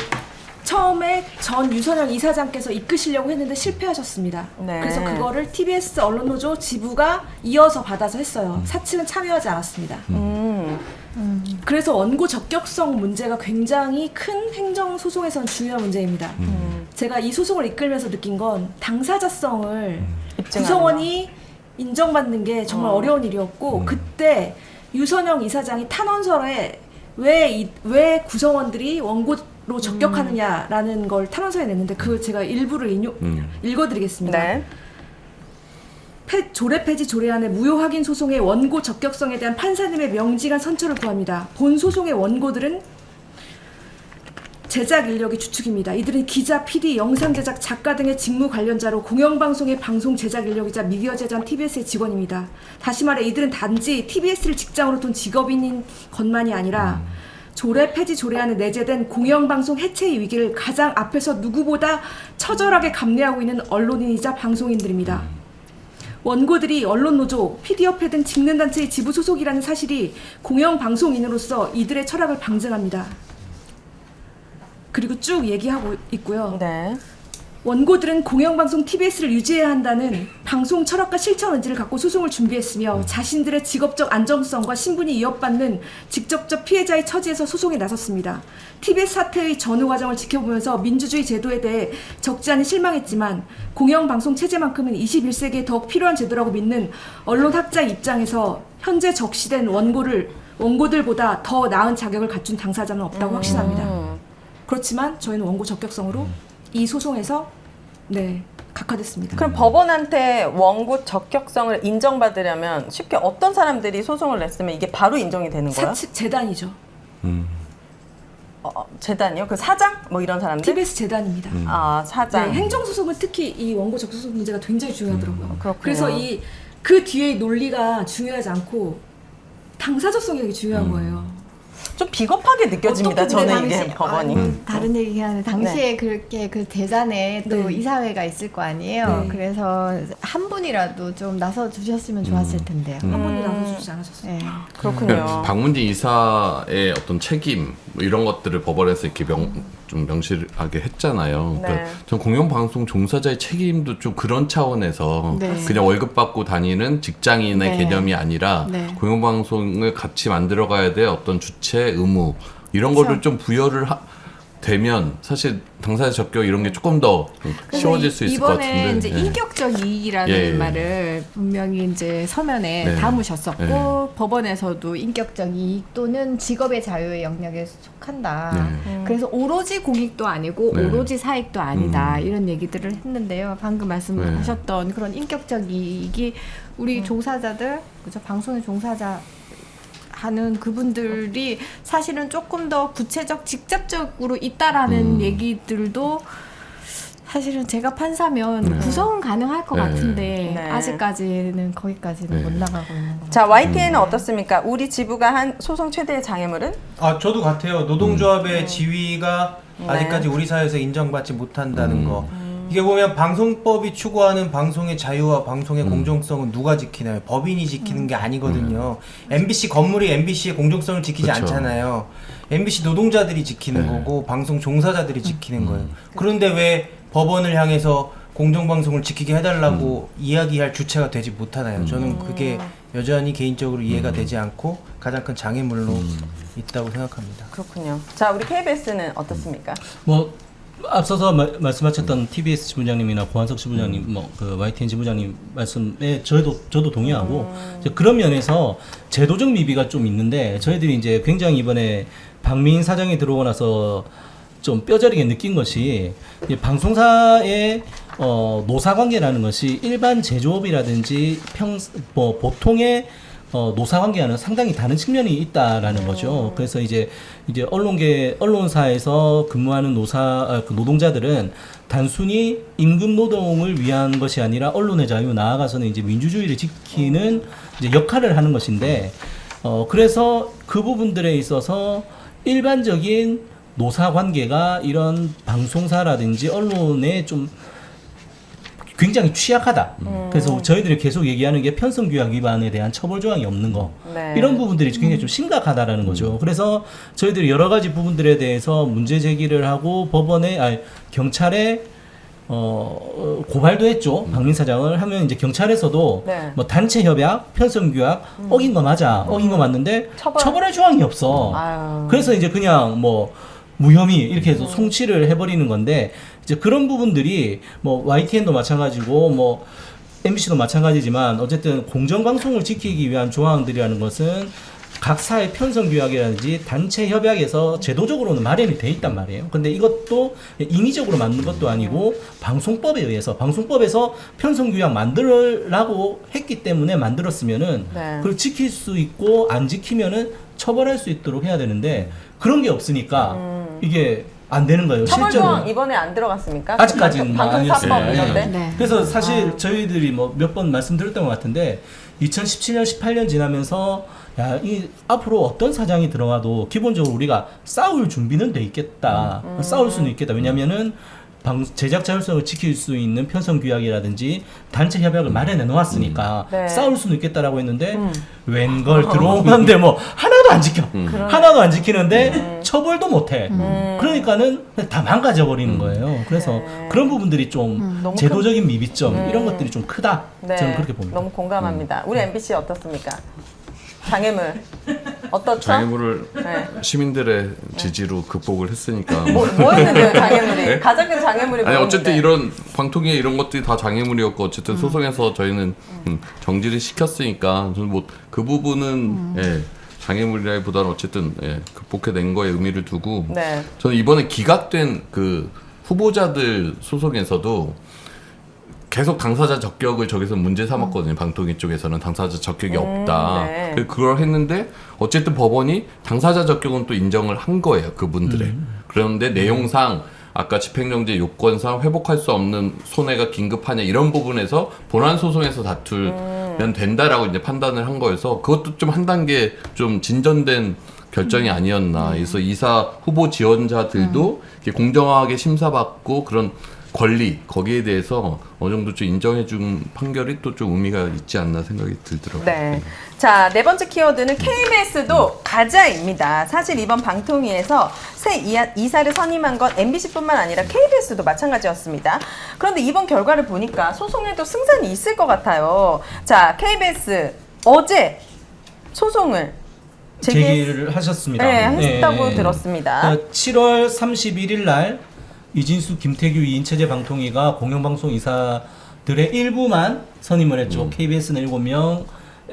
처음에 전 유선영 이사장께서 이끄시려고 했는데 실패하셨습니다. 네. 그래서 그거를 TBS 언론노조 지부가 이어서 받아서 했어요. 사측은 참여하지 않았습니다. 그래서 원고 적격성 문제가 굉장히 큰 행정 소송에서는 중요한 문제입니다. 제가 이 소송을 이끌면서 느낀 건 당사자성을 구성원이 인정받는 게 정말 어려운 일이었고 그때 유선영 이사장이 탄원서에 왜 구성원들이 원고로 적격하느냐라는 걸 탄원서에 냈는데 그 제가 일부를 읽어드리겠습니다. 네. 조례 폐지 조례안의 무효 확인 소송의 원고 적격성에 대한 판사님의 명징한 선처를 구합니다. 본 소송의 원고들은 제작 인력이 주축입니다. 이들은 기자, PD, 영상 제작, 작가 등의 직무 관련자로 공영방송의 방송 제작 인력이자 미디어 제작 TBS의 직원입니다. 다시 말해 이들은 단지 TBS를 직장으로 둔 직업인인 것만이 아니라 조례 폐지 조례안에 내재된 공영방송 해체의 위기를 가장 앞에서 누구보다 처절하게 감내하고 있는 언론인이자 방송인들입니다. 원고들이 언론노조, PD협회 등 직능단체의 지부 소속이라는 사실이 공영방송인으로서 이들의 철학을 방증합니다. 그리고 쭉 얘기하고 있고요. 네. 원고들은 공영방송 TBS를 유지해야 한다는 방송 철학과 실천 의지를 갖고 소송을 준비했으며 자신들의 직업적 안정성과 신분이 위협받는 직접적 피해자의 처지에서 소송에 나섰습니다. TBS 사태의 전후 과정을 지켜보면서 민주주의 제도에 대해 적지 않은 실망했지만 공영방송 체제만큼은 21세기에 더욱 필요한 제도라고 믿는 언론학자 입장에서 현재 적시된 원고들보다 더 나은 자격을 갖춘 당사자는 없다고 확신합니다. 그렇지만 저희는 원고 적격성으로 이 소송에서 각하됐습니다. 그럼 법원한테 원고 적격성을 인정받으려면 쉽게 어떤 사람들이 소송을 냈으면 이게 바로 인정이 되는 거예요? 사측 재단이죠. 재단이요? 그 사장? 뭐 이런 사람들? TBS 재단입니다. 아, 사장. 네, 행정소송은 특히 이 원고 적격성 문제가 굉장히 중요하더라고요. 그렇군요. 그래서 그 뒤의 논리가 중요하지 않고 당사자성이 되게 중요한 거예요. 좀 비겁하게 느껴집니다. 어떻게 저는 당시- 이게 법원이. 다른 얘기긴 한데 당시에 그렇게 그 대잔에 또 네. 이사회가 있을 거 아니에요. 네. 그래서 한 분이라도 좀 나서 주셨으면 좋았을 텐데요. 한 번도 나눠주지 않으셨어요. 네. 그렇군요. 박문진 이사의 어떤 책임 뭐 이런 것들을 법원에서 이렇게 좀 명시하게 했잖아요. 네. 그러니까 전 공영방송 종사자의 책임도 좀 그런 차원에서 네. 그냥 월급 받고 다니는 직장인의 네. 개념이 아니라 네. 공영방송을 같이 만들어가야 될 어떤 주체 의무 이런 거를 좀 부여를 되면 사실 당사자 적격 이런 게 조금 더 쉬워질 수 있을 것 같은데. 이번에 이제 네. 인격적 이익이라는 예, 예. 말을 분명히 이제 서면에 네. 담으셨었고 네. 법원에서도 인격적 이익 또는 직업의 자유의 영역에 속한다. 네. 그래서 오로지 공익도 아니고 네. 오로지 사익도 아니다. 이런 얘기들을 했는데요. 방금 말씀하셨던 그런 인격적 이익이 우리 종사자들, 그죠? 방송의 종사자 하는 그분들이 사실은 조금 더 구체적, 직접적으로 있다라는 얘기들도 사실은 제가 판사면 구성은 가능할 것 네. 같은데 네. 아직까지는 거기까지는 네. 못 나가고 있는 것 자, YTN은 어떻습니까? 우리 지부가 한 소송 최대의 장애물은? 저도 같아요. 노동조합의 지위가 네. 아직까지 우리 사회에서 인정받지 못한다는 거. 이게 보면 방송법이 추구하는 방송의 자유와 방송의 공정성은 누가 지키나요? 법인이 지키는 게 아니거든요. MBC 건물이 MBC의 공정성을 지키지 그쵸. 않잖아요. MBC 노동자들이 지키는 네. 거고 방송 종사자들이 지키는 거예요. 그런데 왜 법원을 향해서 공정방송을 지키게 해달라고 이야기할 주체가 되지 못하나요? 저는 그게 여전히 개인적으로 이해가 되지 않고 가장 큰 장애물로 있다고 생각합니다. 그렇군요. 자, 우리 KBS는 어떻습니까? 뭐 앞서서 말씀하셨던 TBS 지부장님이나 고한석 지부장님, 뭐 그 YTN 지부장님 말씀에 저도 동의하고 이제 그런 면에서 제도적 미비가 좀 있는데 저희들이 이제 굉장히 이번에 박민 사장이 들어오고 나서 좀 뼈저리게 느낀 것이 이 방송사의 노사관계라는 것이 일반 제조업이라든지 보통의 노사관계와는 상당히 다른 측면이 있다라는 거죠. 그래서 이제 언론사에서 근무하는 그 노동자들은 단순히 임금 노동을 위한 것이 아니라 언론의 자유, 나아가서는 이제 민주주의를 지키는 이제 역할을 하는 것인데, 그래서 그 부분들에 있어서 일반적인 노사관계가 이런 방송사라든지 언론에 좀 굉장히 취약하다. 그래서 저희들이 계속 얘기하는 게 편성규약 위반에 대한 처벌 조항이 없는 거. 네. 이런 부분들이 굉장히 좀 심각하다라는 거죠. 그래서 저희들이 여러 가지 부분들에 대해서 문제 제기를 하고 경찰에 고발도 했죠. 박민 사장을 하면 이제 경찰에서도 네. 뭐 단체 협약, 편성규약 어긴 거 맞아. 어긴 거 맞는데 처벌할 조항이 없어. 아유. 그래서 이제 그냥 뭐 무혐의 이렇게 해서 송치를 해버리는 건데 이제 그런 부분들이 뭐 YTN도 마찬가지고 뭐 MBC도 마찬가지지만 어쨌든 공정방송을 지키기 위한 조항들이라는 것은 각 사의 편성규약이라든지 단체 협약에서 제도적으로는 마련이 돼 있단 말이에요. 근데 이것도 인위적으로 만든 것도 아니고 방송법에서 편성규약 만들라고 했기 때문에 만들었으면은 네. 그걸 지킬 수 있고 안 지키면은 처벌할 수 있도록 해야 되는데 그런 게 없으니까 이게 안 되는 거예요. 처벌 실제로. 조항 이번에 안 들어갔습니까? 아직까지는 방송사법 아니었어요. 이런데? 네. 그래서 사실 저희들이 뭐 몇 번 말씀드렸던 것 같은데 2017년, 18년 지나면서 이 앞으로 어떤 사장이 들어와도 기본적으로 우리가 싸울 준비는 돼 있겠다. 싸울 수는 있겠다. 왜냐면은 제작 자율성을 지킬 수 있는 편성 규약이라든지 단체 협약을 마련해 놓았으니까 네. 싸울 수는 있겠다라고 했는데 웬걸 들어오는데 뭐 하나도 안 지켜. 하나도 안 지키는데 처벌도 못해. 그러니까는 다 망가져 버리는 거예요. 그래서 네. 그런 부분들이 좀 너무 제도적인 미비점 이런 것들이 좀 크다. 네. 저는 그렇게 봅니다. 너무 공감합니다. 우리 MBC 어떻습니까? 장애물 어떻죠? 장애물을 네. 시민들의 지지로 극복을 했으니까 뭐 했는데요, 장애물이? 네? 가장 큰 장애물이 아니 어쨌든 뭐였는데? 이런 방통위에 이런 것들이 다 장애물이었고 어쨌든 소송에서 저희는 정지를 시켰으니까 저는 뭐 그 부분은 예, 장애물이라기보다는 어쨌든 예, 극복해낸 거에 의미를 두고 네. 저는 이번에 기각된 그 후보자들 소송에서도 계속 당사자 적격을 저기서 문제 삼았거든요. 방통위 쪽에서는 당사자 적격이 없다. 네. 그래서 그걸 했는데 어쨌든 법원이 당사자 적격은 또 인정을 한 거예요. 그분들의. 그런데 내용상 아까 집행정지 요건상 회복할 수 없는 손해가 긴급하냐 이런 부분에서 본안 소송에서 다툴면 된다라고 이제 판단을 한 거여서 그것도 좀 한 단계 좀 진전된 결정이 아니었나. 그래서 이사 후보 지원자들도 이렇게 공정하게 심사받고 그런 권리 거기에 대해서 어느 정도 좀 인정해준 판결이 또 좀 의미가 있지 않나 생각이 들더라고요. 네. 자, 네 번째 키워드는 KBS도 가자입니다. 사실 이번 방통위에서 새 이사를 선임한 건 MBC뿐만 아니라 KBS도 마찬가지였습니다. 그런데 이번 결과를 보니까 소송에도 승산이 있을 것 같아요. 자, KBS 어제 소송을 제기를 하셨습니다. 네, 했다고 들었습니다. 7월 31일 날 이진수, 김태규, 이인체제 방통위가 공영방송 이사들의 일부만 선임을 했죠. KBS는 7명,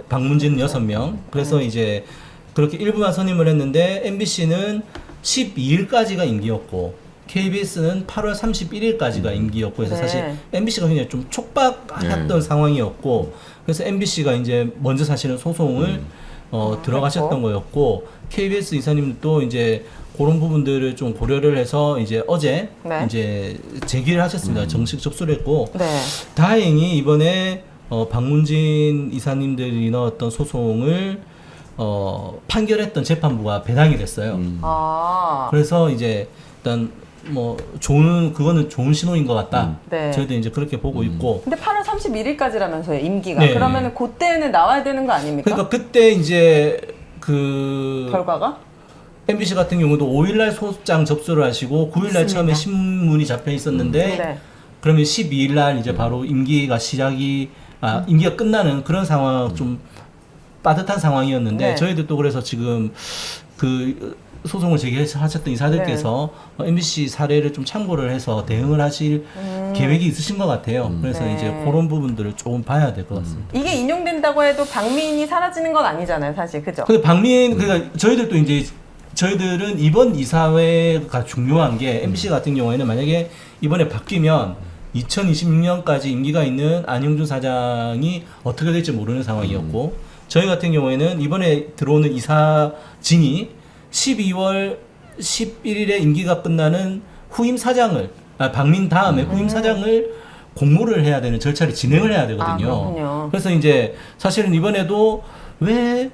박문진은 6명. 그래서 이제 그렇게 일부만 선임을 했는데 MBC는 12일까지가 임기였고 KBS는 8월 31일까지가 임기였고 해서 네. 사실 MBC가 굉장히 좀 촉박했던 상황이었고 그래서 MBC가 이제 먼저 사실은 소송을 들어가셨던 거였고 KBS 이사님도 이제 그런 부분들을 좀 고려를 해서 이제 어제 네. 이제 제기를 하셨습니다. 정식 접수를 했고 네. 다행히 이번에 박문진 이사님들이 넣었던 소송을 판결했던 재판부가 배당이 됐어요. 아. 그래서 이제 일단 뭐 그거는 좋은 신호인 것 같다. 네. 저희도 이제 그렇게 보고 있고. 근데 8월 31일까지라면서요, 임기가. 네. 그러면은 그때는 나와야 되는 거 아닙니까? 그러니까 그때 이제 결과가? MBC 같은 경우도 5일날 소장 접수를 하시고 9일날 처음에 신문이 잡혀 있었는데 네. 그러면 12일날 이제 바로 임기가 임기가 끝나는 그런 상황 좀 빠듯한 상황이었는데 네. 저희도 또 그래서 지금 그 소송을 제기하셨던 이사들께서 MBC 사례를 좀 참고를 해서 대응을 하실 계획이 있으신 것 같아요. 그래서 네. 이제 그런 부분들을 조금 봐야 될 것 같습니다. 이게 인용된다고 해도 박민이 사라지는 건 아니잖아요, 사실. 그죠? 근데 그러니까 저희들도 이제 저희들은 이번 이사회가 중요한 게 MBC 같은 경우에는 만약에 이번에 바뀌면 2026년까지 임기가 있는 안영준 사장이 어떻게 될지 모르는 상황이었고 저희 같은 경우에는 이번에 들어오는 이사진이 12월 11일에 임기가 끝나는 후임 사장을 박민 다음에 후임 사장을 공모를 해야 되는 절차를 진행을 해야 되거든요. 그렇군요. 그래서 이제 사실은 이번에도 왜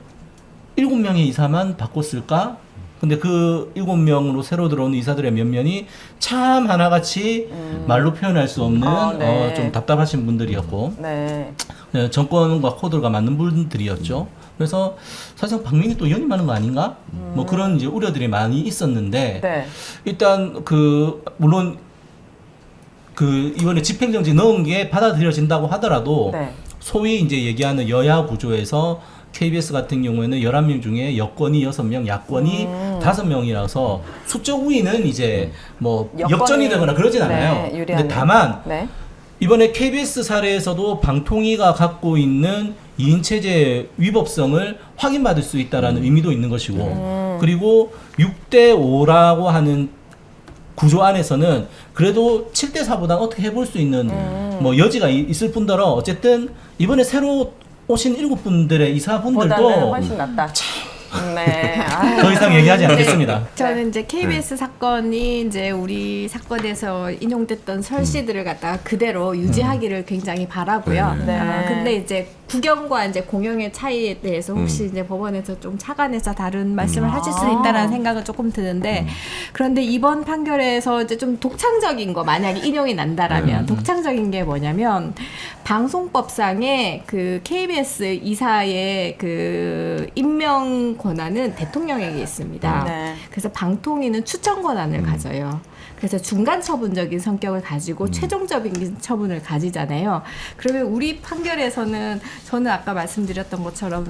7명의 이사만 바꿨을까? 근데 그 7명으로 새로 들어오는 이사들의 면면이 참 하나같이 말로 표현할 수 없는 네. 좀 답답하신 분들이었고 네. 정권과 코드가 맞는 분들이었죠. 그래서 사실 박민이 또 연임하는 거 아닌가? 뭐 그런 이제 우려들이 많이 있었는데 네. 일단 물론 이번에 집행정지 넣은 게 받아들여진다고 하더라도 네. 소위 이제 얘기하는 여야 구조에서 KBS 같은 경우에는 11명 중에 여권이 6명, 야권이 5명이라서 수적 우위는 이제 뭐 역전이 되거나 그러진 않아요. 네, 근데 다만 네. 이번에 KBS 사례에서도 방통위가 갖고 있는 2인 체제 위법성을 확인받을 수 있다라는 의미도 있는 것이고 그리고 6대5라고 하는 구조 안에서는 그래도 7대4보다 어떻게 해볼 수 있는 뭐 여지가 있을 뿐더러 어쨌든 이번에 새로 오신 7분들의 보다는 이사분들도 훨씬 낫다. 네. 더 이상 얘기하지 않겠습니다. 저는 이제 KBS 사건이 이제 우리 사건에서 인용됐던 설씨들을 갖다가 그대로 유지하기를 굉장히 바라고요. 네. 근데 이제 국영과 이제 공영의 차이에 대해서 혹시 이제 법원에서 좀 착안해서 다른 말씀을 하실 수 있다라는 생각은 조금 드는데 그런데 이번 판결에서 이제 좀 독창적인 거 만약에 인용이 난다라면 독창적인 게 뭐냐면 방송법상의 그 KBS 이사의 그 임명 권한은 대통령에게 있습니다. 네. 그래서 방통위는 추천 권한을 가져요. 그래서 중간 처분적인 성격을 가지고 최종적인 처분을 가지잖아요. 그러면 우리 판결에서는 저는 아까 말씀드렸던 것처럼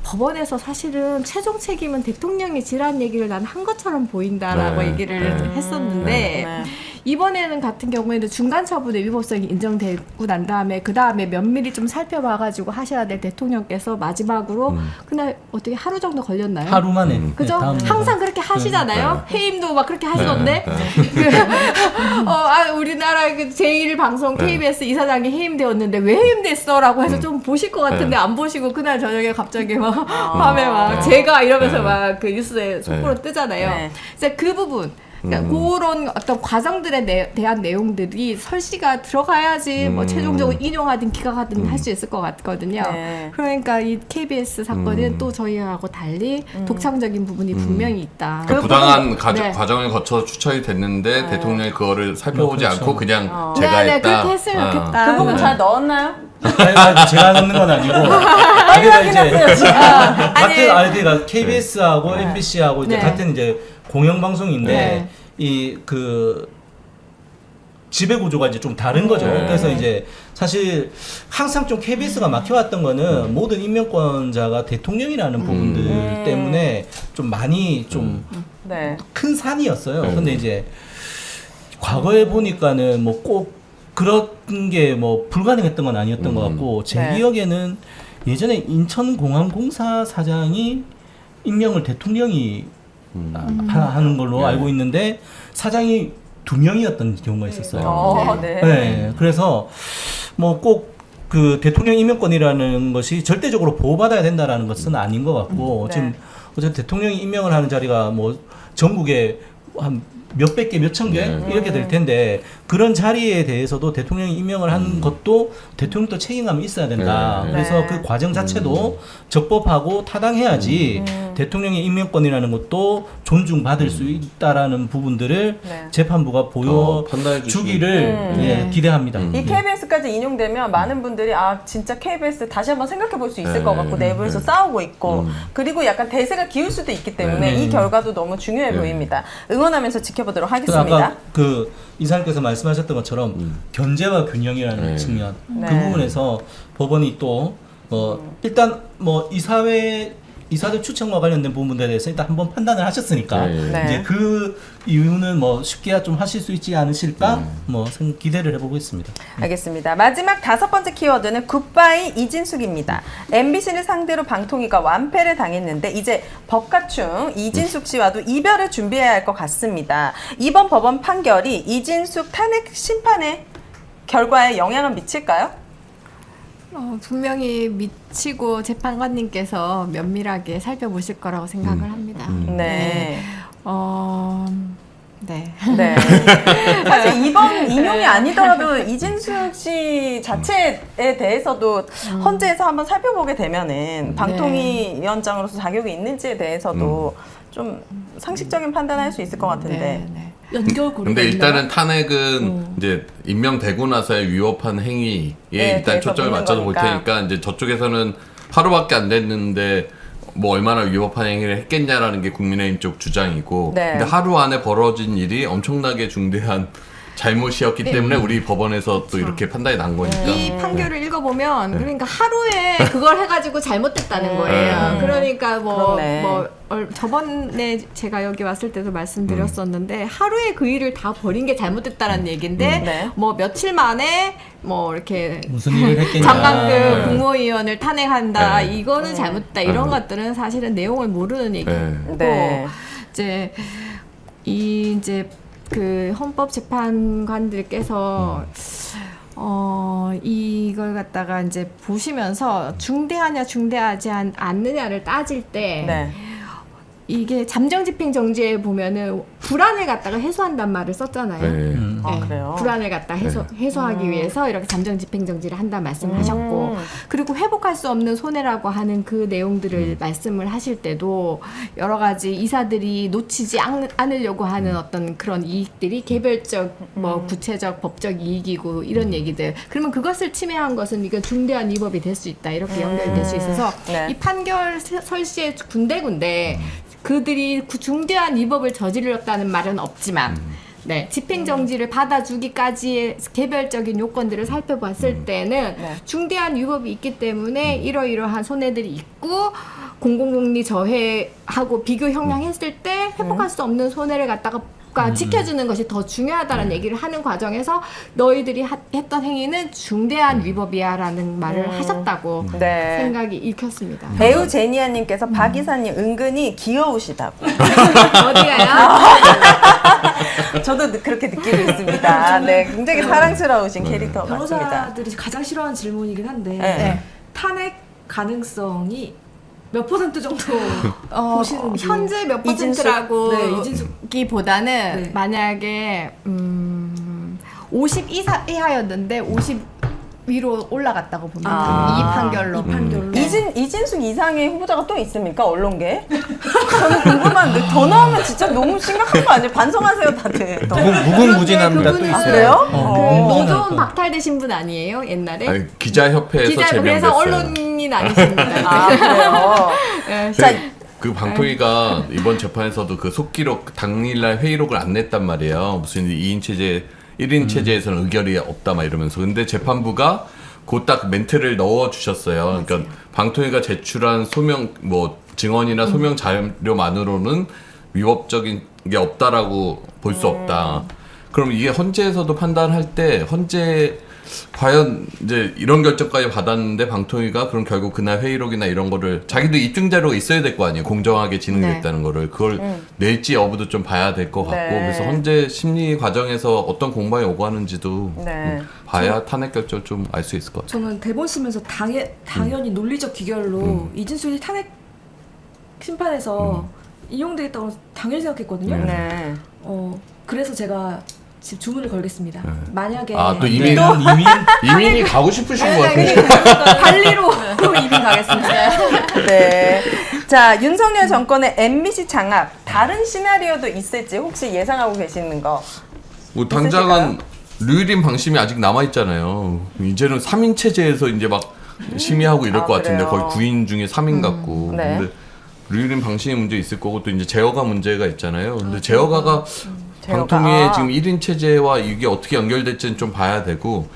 법원에서 사실은 최종 책임은 대통령이 지라는 얘기를 난 한 것처럼 보인다라고 얘기를 했었는데 이번에는 같은 경우에는 중간 처분의 위법성이 인정되고 난 다음에 그 다음에 면밀히 좀 살펴봐가지고 하셔야 될 대통령께서 마지막으로 그날 어떻게 하루 정도 걸렸나요? 하루 만에. 그죠? 네, 다음 항상 그렇게 하시잖아요. 해임도 막 그렇게 하시던데. 우리나라 그 제1방송 KBS 이사장이 해임되었는데 왜 해임됐어라고 해서 좀 보실 것 같은데 안 보시고 그날 저녁에 갑자기 막 밤에 막 제가 이러면서 막 그 뉴스에 속보로 뜨잖아요. 네. 그래서 그 부분. 그러니까 그런 어떤 과정들에 대한 내용들이 설씨가 들어가야지 뭐 최종적으로 인용하든 기각하든 할 수 있을 것 같거든요. 네. 그러니까 이 KBS 사건은 또 저희하고 달리 독창적인 부분이 분명히 있다. 그러니까 부당한 네. 과정을 거쳐 추천이 됐는데 대통령이 그거를 살펴보지 그렇죠. 않고 그냥 제가 네, 했다. 그렇게 했으면 좋겠다. 그 부분 잘 넣었나요? 아니, 제가 넣는 건 아니고. 그러니까 이제 같은 그러니까 KBS하고 MBC하고 이제 네. 같은 이제 공영방송인데 네. 이 그 지배 구조가 이제 좀 다른 거죠. 그래서 이제 사실 항상 좀 KBS가 막혀왔던 거는 모든 임명권자가 대통령이라는 부분들 때문에 좀 많이 좀 네. 큰 산이었어요. 근데 이제 과거에 보니까는 뭐 꼭 그런 게 뭐 불가능했던 건 아니었던 것 같고 제 네. 기억에는 예전에 인천공항공사 사장이 임명을 대통령이 하는 걸로 알고 있는데 사장이 2명이었던 경우가 있었어요. 네. 네. 그래서 뭐 꼭 그 대통령 임명권이라는 것이 절대적으로 보호받아야 된다라는 것은 아닌 것 같고 네. 지금 어쨌든 대통령이 임명을 하는 자리가 뭐 전국에 한 몇백 개, 몇천 개 이렇게 될 텐데 그런 자리에 대해서도 대통령이 임명을 한 것도 대통령도 책임감이 있어야 된다. 네. 그래서 네. 그 과정 자체도 적법하고 타당해야지 대통령의 임명권이라는 것도 존중받을 수 있다라는 부분들을 네. 재판부가 판단해 보여주기를 예, 기대합니다. 이 KBS까지 인용되면 많은 분들이 진짜 KBS 다시 한번 생각해 볼 수 있을 것 같고 내부에서 싸우고 있고 그리고 약간 대세가 기울 수도 있기 때문에 이 결과도 너무 중요해 보입니다. 응원하면서 지켜보도록 하겠습니다. 아까 그 이사님께서 말씀하셨던 것처럼 견제와 균형이라는 측면 네. 그 부분에서 법원이 또 일단 뭐 이사들 추천과 관련된 부분들에 대해서 일단 한번 판단을 하셨으니까 네. 이제 그 이유는 뭐 쉽게 좀 하실 수 있지 않으실까 뭐 기대를 해보고 있습니다. 알겠습니다. 마지막 5번째 키워드는 굿바이 이진숙입니다. MBC를 상대로 방통위가 완패를 당했는데 이제 법가충 이진숙 씨와도 이별을 준비해야 할 것 같습니다. 이번 법원 판결이 이진숙 탄핵 심판의 결과에 영향을 미칠까요? 분명히 미치고 재판관님께서 면밀하게 살펴보실 거라고 생각을 합니다. 네. 네. 네. 사실 이번 인용이 아니더라도 이진숙 씨 자체에 대해서도 헌재에서 한번 살펴보게 되면은 방통위 위원장으로서 자격이 있는지에 대해서도 좀 상식적인 판단을 할 수 있을 것 같은데. 네. 연결고리가 근데 있나요? 일단은 탄핵은 이제 임명되고 나서의 위법한 행위에 일단 대해서 초점을 묻는 맞춰서 볼 거니까. 테니까 이제 저쪽에서는 하루밖에 안 됐는데 뭐 얼마나 위법한 행위를 했겠냐라는 게 국민의힘 쪽 주장이고 네. 근데 하루 안에 벌어진 일이 엄청나게 중대한 잘못이었기 네. 때문에 우리 법원에서 또 이렇게 판단이 난 거니까 이 판결을 읽어보면 그러니까 하루에 그걸 해가지고 잘못됐다는 거예요. 그러니까 그렇네. 저번에 제가 여기 왔을 때도 말씀드렸었는데 하루에 그 일을 다 벌인 게 잘못됐다는 얘기인데 네. 뭐 며칠 만에 뭐 이렇게 무슨 일을 했겠냐. 장관급 국무위원을 탄핵한다 네. 이거는 잘못됐다 이런 것들은 사실은 내용을 모르는 얘기고 네. 이제 그 헌법재판관들께서 이걸 갖다가 이제 보시면서 중대하냐 중대하지 않느냐를 따질 때 네. 이게 잠정집행정지에 보면은 불안을 갖다가 해소한단 말을 썼잖아요. 네. 아, 네, 그래요? 불안을 갖다 해소하기 위해서 이렇게 잠정집행정지를 한다 말씀하셨고 그리고 회복할 수 없는 손해라고 하는 그 내용들을 말씀을 하실 때도 여러 가지 이사들이 놓치지 않으려고 하는 어떤 그런 이익들이 개별적 뭐 구체적 법적 이익이고 이런 얘기들 그러면 그것을 침해한 것은 이건 중대한 위법이 될 수 있다 이렇게 연결될 수 있어서 네. 이 판결 설시에 군데군데 그들이 중대한 위법을 저질렀다는 말은 없지만 네, 집행정지를 받아주기까지의 개별적인 요건들을 살펴봤을 때는 네. 중대한 위법이 있기 때문에 이러이러한 손해들이 있고 공공복리 저해하고 비교 형량했을 때 회복할 수 없는 손해를 갖다가 지켜주는 것이 더 중요하다는 얘기를 하는 과정에서 너희들이 했던 행위는 중대한 위법이야라는 말을 하셨다고 네. 생각이 읽혔습니다. 배우 제니아님께서 박 이사님 은근히 귀여우시다고. 어디가요? 저도 그렇게 느끼고 있습니다. 네, 굉장히 사랑스러우신 캐릭터 같습니다. 변호사들이 가장 싫어하는 질문이긴 한데 네. 탄핵 가능성이 몇 % 정도 보시는지. 현재 몇 이진숙? 퍼센트라고 네, 이진숙. 기보다는 네. 만약에 50 이하였는데 50 위로 올라갔다고 봅니다. 아. 이 판결로. 이 판결로. 이진숙 이상의 후보자가 또 있습니까? 언론계? 저는 궁금한데 더 나오면 진짜 너무 심각한 거 아니에요? 반성하세요 다들. 무궁무진합니다. 또 그분은- 있어요. 그래요? 그 무궁무진합니다. 노조원 박탈되신 분 아니에요? 옛날에? 아니, 기자협회에서 기자 제명됐어요. 그래서 언론인 아니십니다. 아 그래요? 네. 자, 그 방통위가 이번 재판에서도 그 속기록 당일날 회의록을 안 냈단 말이에요. 무슨 2인 체제, 1인 체제에서는 의결이 없다 막 이러면서. 근데 재판부가 그 딱 멘트를 넣어 주셨어요. 그러니까 방통위가 제출한 소명 뭐 증언이나 소명 자료만으로는 위법적인 게 없다라고 볼 수 없다. 그럼 이게 헌재에서도 판단할 때 헌재 과연 이제 이런 결정까지 받았는데 방통위가 그럼 결국 그날 회의록이나 이런 거를 자기도 입증 자료가 있어야 될 거 아니에요. 공정하게 진행됐다는 거를 그걸 낼지 여부도 좀 봐야 될 것 같고 네. 그래서 헌재 심리 과정에서 어떤 공방이 오고 하는지도 네. 봐야 탄핵 결정 좀 알 수 있을 것 같아요. 저는 대본 쓰면서 당연히 논리적 기결로 이진숙이 탄핵 심판에서 이용되겠다고 당연히 생각했거든요. 네. 그래서 제가 지금 주문을 걸겠습니다. 만약에 또 이민 이민이 가고 싶으신 것 같은데. 발리로 이민 가겠습니다. 네. 자, 윤석열 정권의 MBC 장악 다른 시나리오도 있을지 혹시 예상하고 계시는 거? 뭐 당장은 류일인 방심이 아직 남아 있잖아요. 이제는 3인 체제에서 이제 막 심의하고 이럴 아, 것 같은데 그래요? 거의 9인 중에 3인 같고. 네. 근데 류일인 방심이 문제 있을 거고 또 이제 제어가 문제가 있잖아요. 근데 제어가가 방통위의 지금 1인 체제와 이게 어떻게 연결될지는 좀 봐야 되고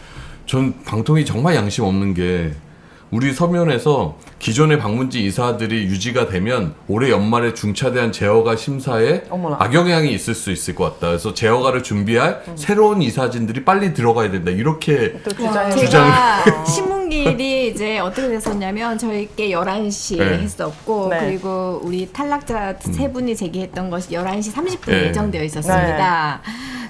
전 방통위 정말 양심 없는 게 우리 서면에서 기존의 방문지 이사들이 유지가 되면 올해 연말에 중차대한 제어가 심사에 어머나. 악영향이 있을 수 있을 것 같다. 그래서 제어가를 준비할 새로운 이사진들이 빨리 들어가야 된다. 이렇게 또 주장해. 제가 신문길이 이제 어떻게 됐었냐면 저희께 11시 네. 했었고 네. 그리고 우리 탈락자 세 분이 제기했던 것이 11시 30분 네. 예정되어 있었습니다.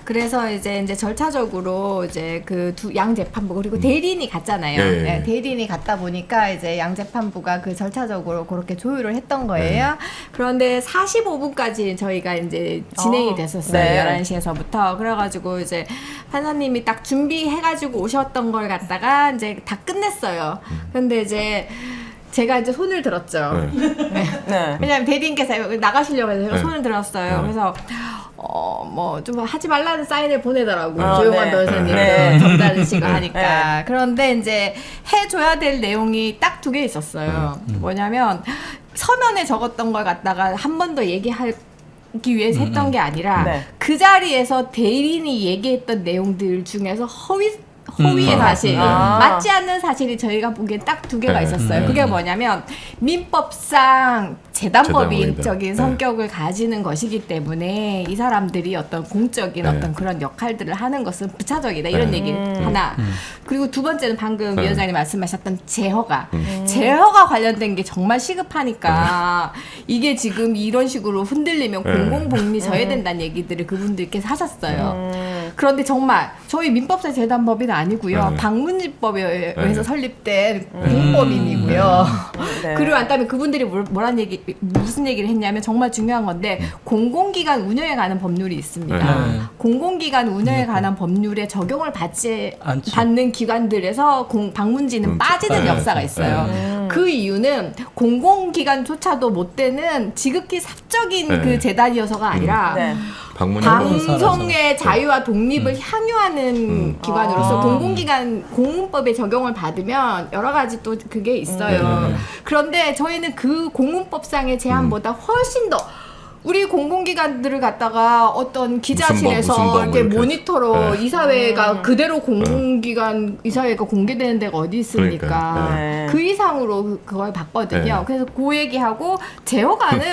그래서 이제 절차적으로 이제 그 두 양 재판부 그리고 대리인이 갔잖아요. 네. 네, 대리인이 갔다 보니까 이제 양 재판부가 그 절차적으로 그렇게 조율을 했던 거예요. 그런데 45분까지 저희가 이제 진행이 됐었어요. 네. 11시에서부터. 그래가지고 이제 판사님이 딱 준비해가지고 오셨던 걸 갖다가 이제 다 끝냈어요. 근데 이제 제가 이제 손을 들었죠. 네. 왜냐면 대리인께서 나가시려고 해서 제가 네. 손을 들었어요. 그래서 뭐 좀 하지 말라는 사인을 보내더라고. 아, 조용한 네. 변호사님도 네. 점잖으시고 하니까. 네. 그런데 이제 해줘야 될 내용이 딱 두 개 있었어요. 뭐냐면 서면에 적었던 걸 갖다가 한 번 더 얘기하기 위해서 했던 게 아니라 네. 그 자리에서 대리인이 얘기했던 내용들 중에서 허위의 사실, 아. 맞지 않는 사실이 저희가 보기엔 딱 두 개가 있었어요. 그게 뭐냐면 민법상 재단법인적인 재단법인이다. 성격을 가지는 것이기 때문에 이 사람들이 어떤 공적인 어떤 그런 역할들을 하는 것은 부차적이다 이런 얘기 하나. 그리고 두 번째는 방금 위원장님 말씀하셨던 제허가 제허가 관련된 게 정말 시급하니까 이게 지금 이런 식으로 흔들리면 공공복리 져야 된다는 얘기들을 그분들께서 하셨어요. 그런데 정말 저희 민법사 재단법인은 아니고요. 네. 방문지법에 의해서 네. 설립된 공법인이고요. 네. 그리고 난 다음에 그분들이 무슨 얘기를 했냐면 정말 중요한 건데 공공기관 운영에 관한 법률이 있습니다. 네. 공공기관 운영에 관한 법률에 적용을 않죠. 받는 기관들에서 방문지는 빠지는 네. 역사가 있어요. 그 이유는 공공기관조차도 못 되는 지극히 사적인 네. 그 재단이어서가 아니라 네. 방송의 자유와 독립을 향유하는 기관으로서 아. 공공기관 공문법에 적용을 받으면 여러 가지 또 그게 있어요. 네. 그런데 저희는 그 공문법상의 제한보다 훨씬 더 우리 공공기관들을 갖다가 어떤 기자실에서 무슨 법 이렇게 이렇게 모니터로 네. 이사회가 그대로 공공기관 이사회가 공개되는 데가 어디 있습니까? 그러니까요. 네. 그 이상으로 그걸 봤거든요. 네. 그래서 그 얘기하고 제허가는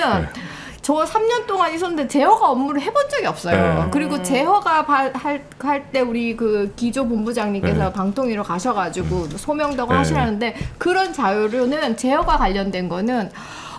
저 3년 동안 있었는데 제허가 업무를 해본 적이 없어요. 네. 그리고 제허가 할 때 우리 그 기조 본부장님께서 네. 방통위로 가셔가지고 소명도 네. 하시라는데 그런 자료는 제허가 관련된 거는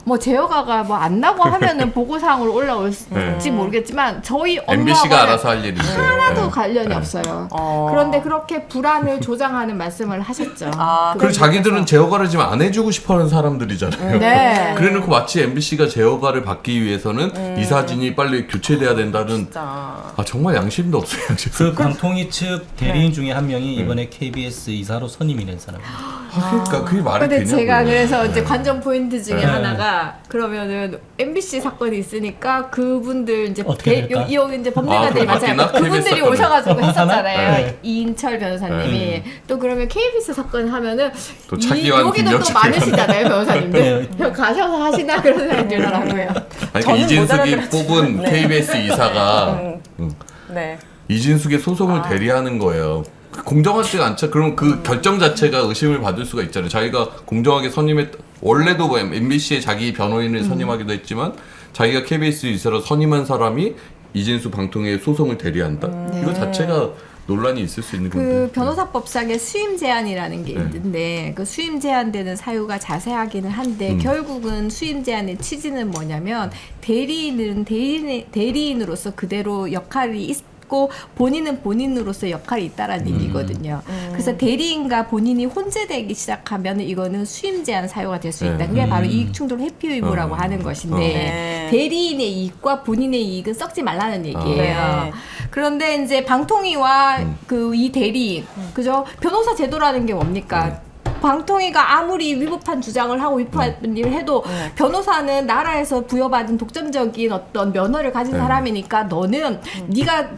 뭐 제허가가 뭐 안 나고 하면은 보고사항으로 올라올지 네. 모르겠지만 저희 MBC가 업무하고는 알아서 할 일이지. 하나도 네. 관련이 네. 없어요. 그런데 그렇게 불안을 조장하는 말씀을 하셨죠. 아, 그리고 자기들은 제어가를 지금 안 해주고 싶어하는 사람들이잖아요. 네. 그래놓고 마치 MBC가 제어가를 받기 위해서는 이 사진이 빨리 교체돼야 된다는. 진짜. 아 정말 양심도 없어요. 양심도. 그 방통위 측 대리인 중에 한 명이 이번에 KBS 이사로 선임이 된 사람입니다. 그러니까 그게 말이 근데 되냐고요. 제가 그래서 이제 관전 포인트 중에 네. 하나가 그러면은 MBC 사건이 있으니까 그분들 이제 어떻게 될까? 여기 이제 법률가들이 그럼 많잖아요. 바뀌나? 그분들이 KBS 사건은? 오셔가지고 했었잖아요. 네. 이인철 변호사님이 또 그러면 KBS 사건 하면은 또 차기환 여기도 또 김영식 많으시잖아요, 변호사님들. 네. 가셔서 하시나 그런 생각이 들더라고요. 아니, 저는 그러니까 못 이진숙이 알아들었죠. 뽑은 네. KBS 이사가 네. 이진숙의 소송을 대리하는 거예요. 공정하지가 않죠. 그럼 그 결정 자체가 의심을 받을 수가 있잖아요. 자기가 공정하게 원래도 뭐 MBC에 자기 변호인을 선임하기도 했지만 자기가 KBS 이사로 선임한 사람이 이진수 방통위의 소송을 대리한다. 이거 자체가 논란이 있을 수 있는 건데. 그 변호사법상의 수임 제한이라는 게 네. 있는데 그 수임 제한되는 사유가 자세하기는 한데 결국은 수임 제한의 취지는 뭐냐면 대리인은 대리인으로서 그대로 역할이 있고 본인은 본인으로서 역할이 있다라는 얘기거든요. 그래서 대리인과 본인이 혼재되기 시작하면 이거는 수임 제한 사유가 될 수 있다. 그게 바로 이익충돌 회피 의무라고 하는 것인데 네. 대리인의 이익과 본인의 이익은 썩지 말라는 얘기예요. 네. 그런데 이제 방통위와 그 이 대리인, 그죠? 변호사 제도라는 게 뭡니까? 방통위가 아무리 위법한 주장을 하고 위법한 일을 해도 변호사는 나라에서 부여받은 독점적인 어떤 면허를 가진 사람이니까 너는 네가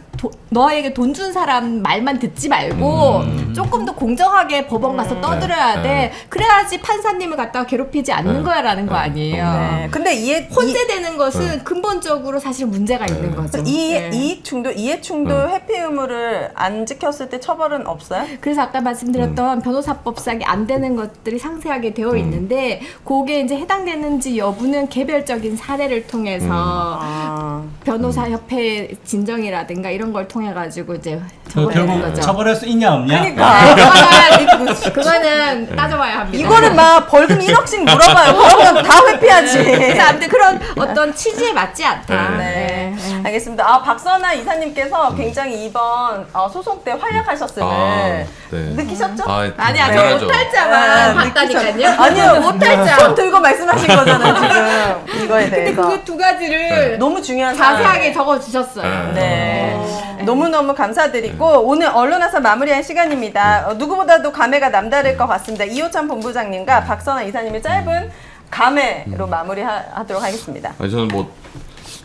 너에게 돈 준 사람 말만 듣지 말고 조금 더 공정하게 법원 가서 떠들어야 돼. 그래야지 판사님을 갖다가 괴롭히지 않는 거야라는 거 아니에요. 네. 근데 혼재되는 것은 근본적으로 사실 문제가 있는 거죠. 네. 이해 충돌 회피 의무를 안 지켰을 때 처벌은 없어요? 그래서 아까 말씀드렸던 변호사법상에 안 되는 것들이 상세하게 되어 있는데 그게 이제 해당되는지 여부는 개별적인 사례를 통해서 변호사 협회 진정이라든가 이런 걸 통해 가지고 이제 적어내는 결국 거죠. 처벌할 수 있냐 없냐? 그거는 따져봐야 합니다. 이거는 막 벌금 1억씩 물어봐요. 그러면 다 회피하지. 그래서 아무튼 그런 어떤 취지에 맞지 않다. 네. 알겠습니다. 아, 박선아 이사님께서 굉장히 이번 소송 때 활약하셨음을 느끼셨죠? 아니 아직 당연하죠. 못할자만 봤다니까요. 아니요, 못할자. 손 들고 말씀하신 거잖아요, 지금. 이거에 근데 대해서. 그 두 가지를 너무 중요한 자세하게 적어주셨어요. 네. 너무너무 감사드리고 오늘 언론화사 마무리할 시간입니다. 누구보다도 감회가 남다를 것 같습니다. 이호찬 본부장님과 박선아 이사님의 짧은 감회로 마무리하도록 하겠습니다. 아니, 저는 뭐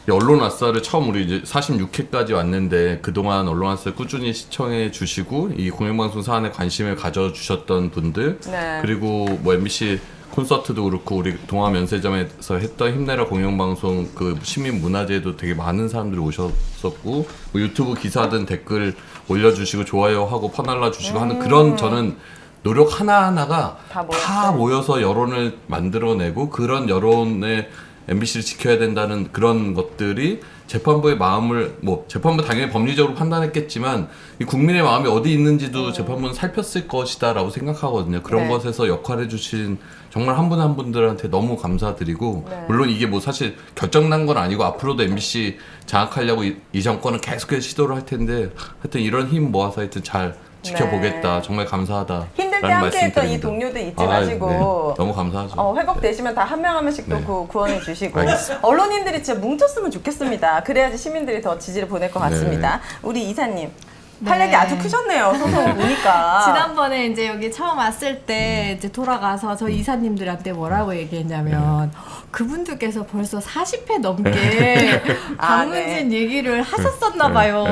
언론 아싸를 처음 우리 이제 46회까지 왔는데 그동안 언론 아싸 꾸준히 시청해 주시고 이 공영방송 사안에 관심을 가져주셨던 분들 네. 그리고 뭐 MBC 콘서트도 그렇고 우리 동아면세점에서 했던 힘내라 공영방송 그 시민문화제에도 되게 많은 사람들이 오셨었고 뭐 유튜브 기사든 댓글 올려주시고 좋아요하고 퍼날라 주시고 하는 그런 저는 노력 하나하나가 다 모여서 여론을 만들어내고 그런 여론에 MBC를 지켜야 된다는 그런 것들이 재판부의 마음을 뭐 재판부 당연히 법리적으로 판단했겠지만 이 국민의 마음이 어디 있는지도 재판부는 살폈을 것이다라고 생각하거든요. 그런 네. 것에서 역할해 주신 정말 한 분 한 분들한테 너무 감사드리고 네. 물론 이게 뭐 사실 결정난 건 아니고 앞으로도 MBC 장악하려고 이 정권은 계속해서 시도를 할 텐데 하여튼 이런 힘 모아서 하여튼 잘 지켜보겠다. 네. 정말 감사하다. 힘들 때 함께했던 이 동료들 잊지 마시고 네. 너무 감사하죠. 회복되시면 다 한 명 한 명씩 또 네. 구원해 주시고 알겠습니다. 언론인들이 진짜 뭉쳤으면 좋겠습니다. 그래야지 시민들이 더 지지를 보낼 것 같습니다. 우리 이사님 활약이 네. 아주 크셨네요. 소송 보니까. 지난번에 이제 여기 처음 왔을 때 이제 돌아가서 저 이사님들한테 뭐라고 얘기했냐면 그분들께서 벌써 40회 넘게 박문진 얘기를 하셨었나 봐요.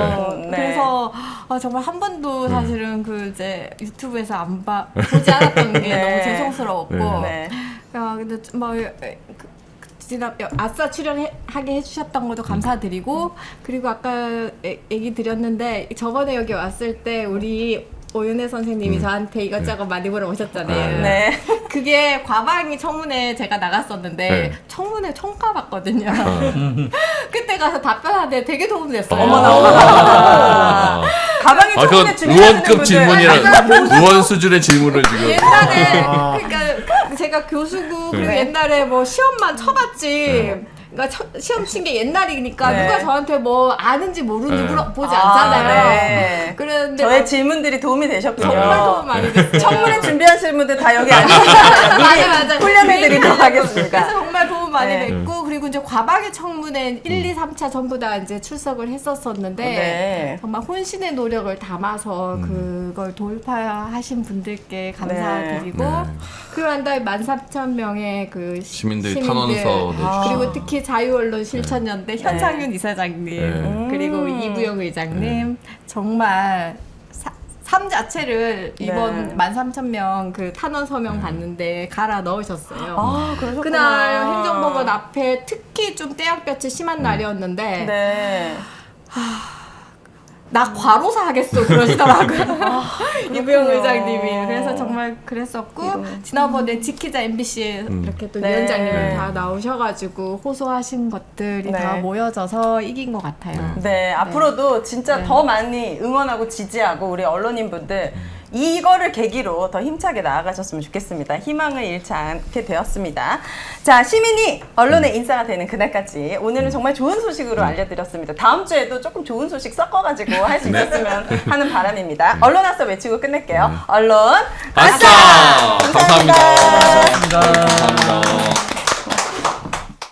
네. 그래서 정말 한 번도 사실은 그 이제 유튜브에서 보지 않았던 게 네. 너무 죄송스러웠고 네. 근데 뭐 지난 아싸 출연하게 해주셨던 것도 감사드리고 그리고 아까 얘기 드렸는데 저번에 여기 왔을 때 우리 오윤혜 선생님이 저한테 이것저것 많이 물어보셨잖아요. 네. 그게 과방위 청문회 제가 나갔었는데 네. 청문회 총가 봤거든요. 그때 가서 답변하는데 되게 도움됐어요. 어머나. 가방이 청문회 준비하시는 의원급 분들. 질문이라 의원 수준의 질문을 지금. 옛날에 그러니까 제가 교수고 그리고 네. 옛날에 뭐 시험만 쳐봤지. 그러니까 시험 친 게 옛날이니까 네. 누가 저한테 뭐 아는지 모르는지 네. 보지 않잖아요. 네. 그런데 저의 질문들이 도움이 되셨군요. 정말 도움 많이 됐어요. 청문회 준비하시는 분들 다 여기 맞아. 앉으시면 훈련해드리도록 하겠습니다. 그래서 정말 도움 많이 네. 됐고 그리고 이제 과방위 청문회 1, 2, 3차 전부 다 이제 출석을 했었었는데 네. 정말 혼신의 노력을 담아서 그걸 돌파하신 분들께 감사드리고 네. 그리고 한 다음에 13,000명의 그 시민들이 탄원서 내주시고. 그리고 특히 자유언론 실천연대 현상윤 이사장님 네. 그리고 이부영 의장님 정말 삶 자체를 이번 13,000명 그 탄원 서명 받는데 갈아 넣으셨어요. 아, 그러셨구나. 그날 행정법원 앞에 특히 좀 떼약볕이 심한 날이었는데 네. 나 과로사 하겠어 그러시더라고요. 이부영 의장님이. 그래서 정말 그랬었고 지난번에 지키자 MBC에 이렇게 또 네. 위원장님이 다 나오셔가지고 호소하신 것들이 네. 다 모여져서 이긴 것 같아요. 네, 앞으로도 진짜 네. 더 많이 응원하고 지지하고 우리 언론인분들 이거를 계기로 더 힘차게 나아가셨으면 좋겠습니다. 희망을 잃지 않게 되었습니다. 자, 시민이 언론의 인싸가 되는 그날까지 오늘은 정말 좋은 소식으로 알려드렸습니다. 다음 주에도 조금 좋은 소식 섞어가지고 할 수 있었으면 하는 바람입니다. 언론 아싸 외치고 끝낼게요. 언론 아싸! 감사합니다. 감사합니다. 감사합니다.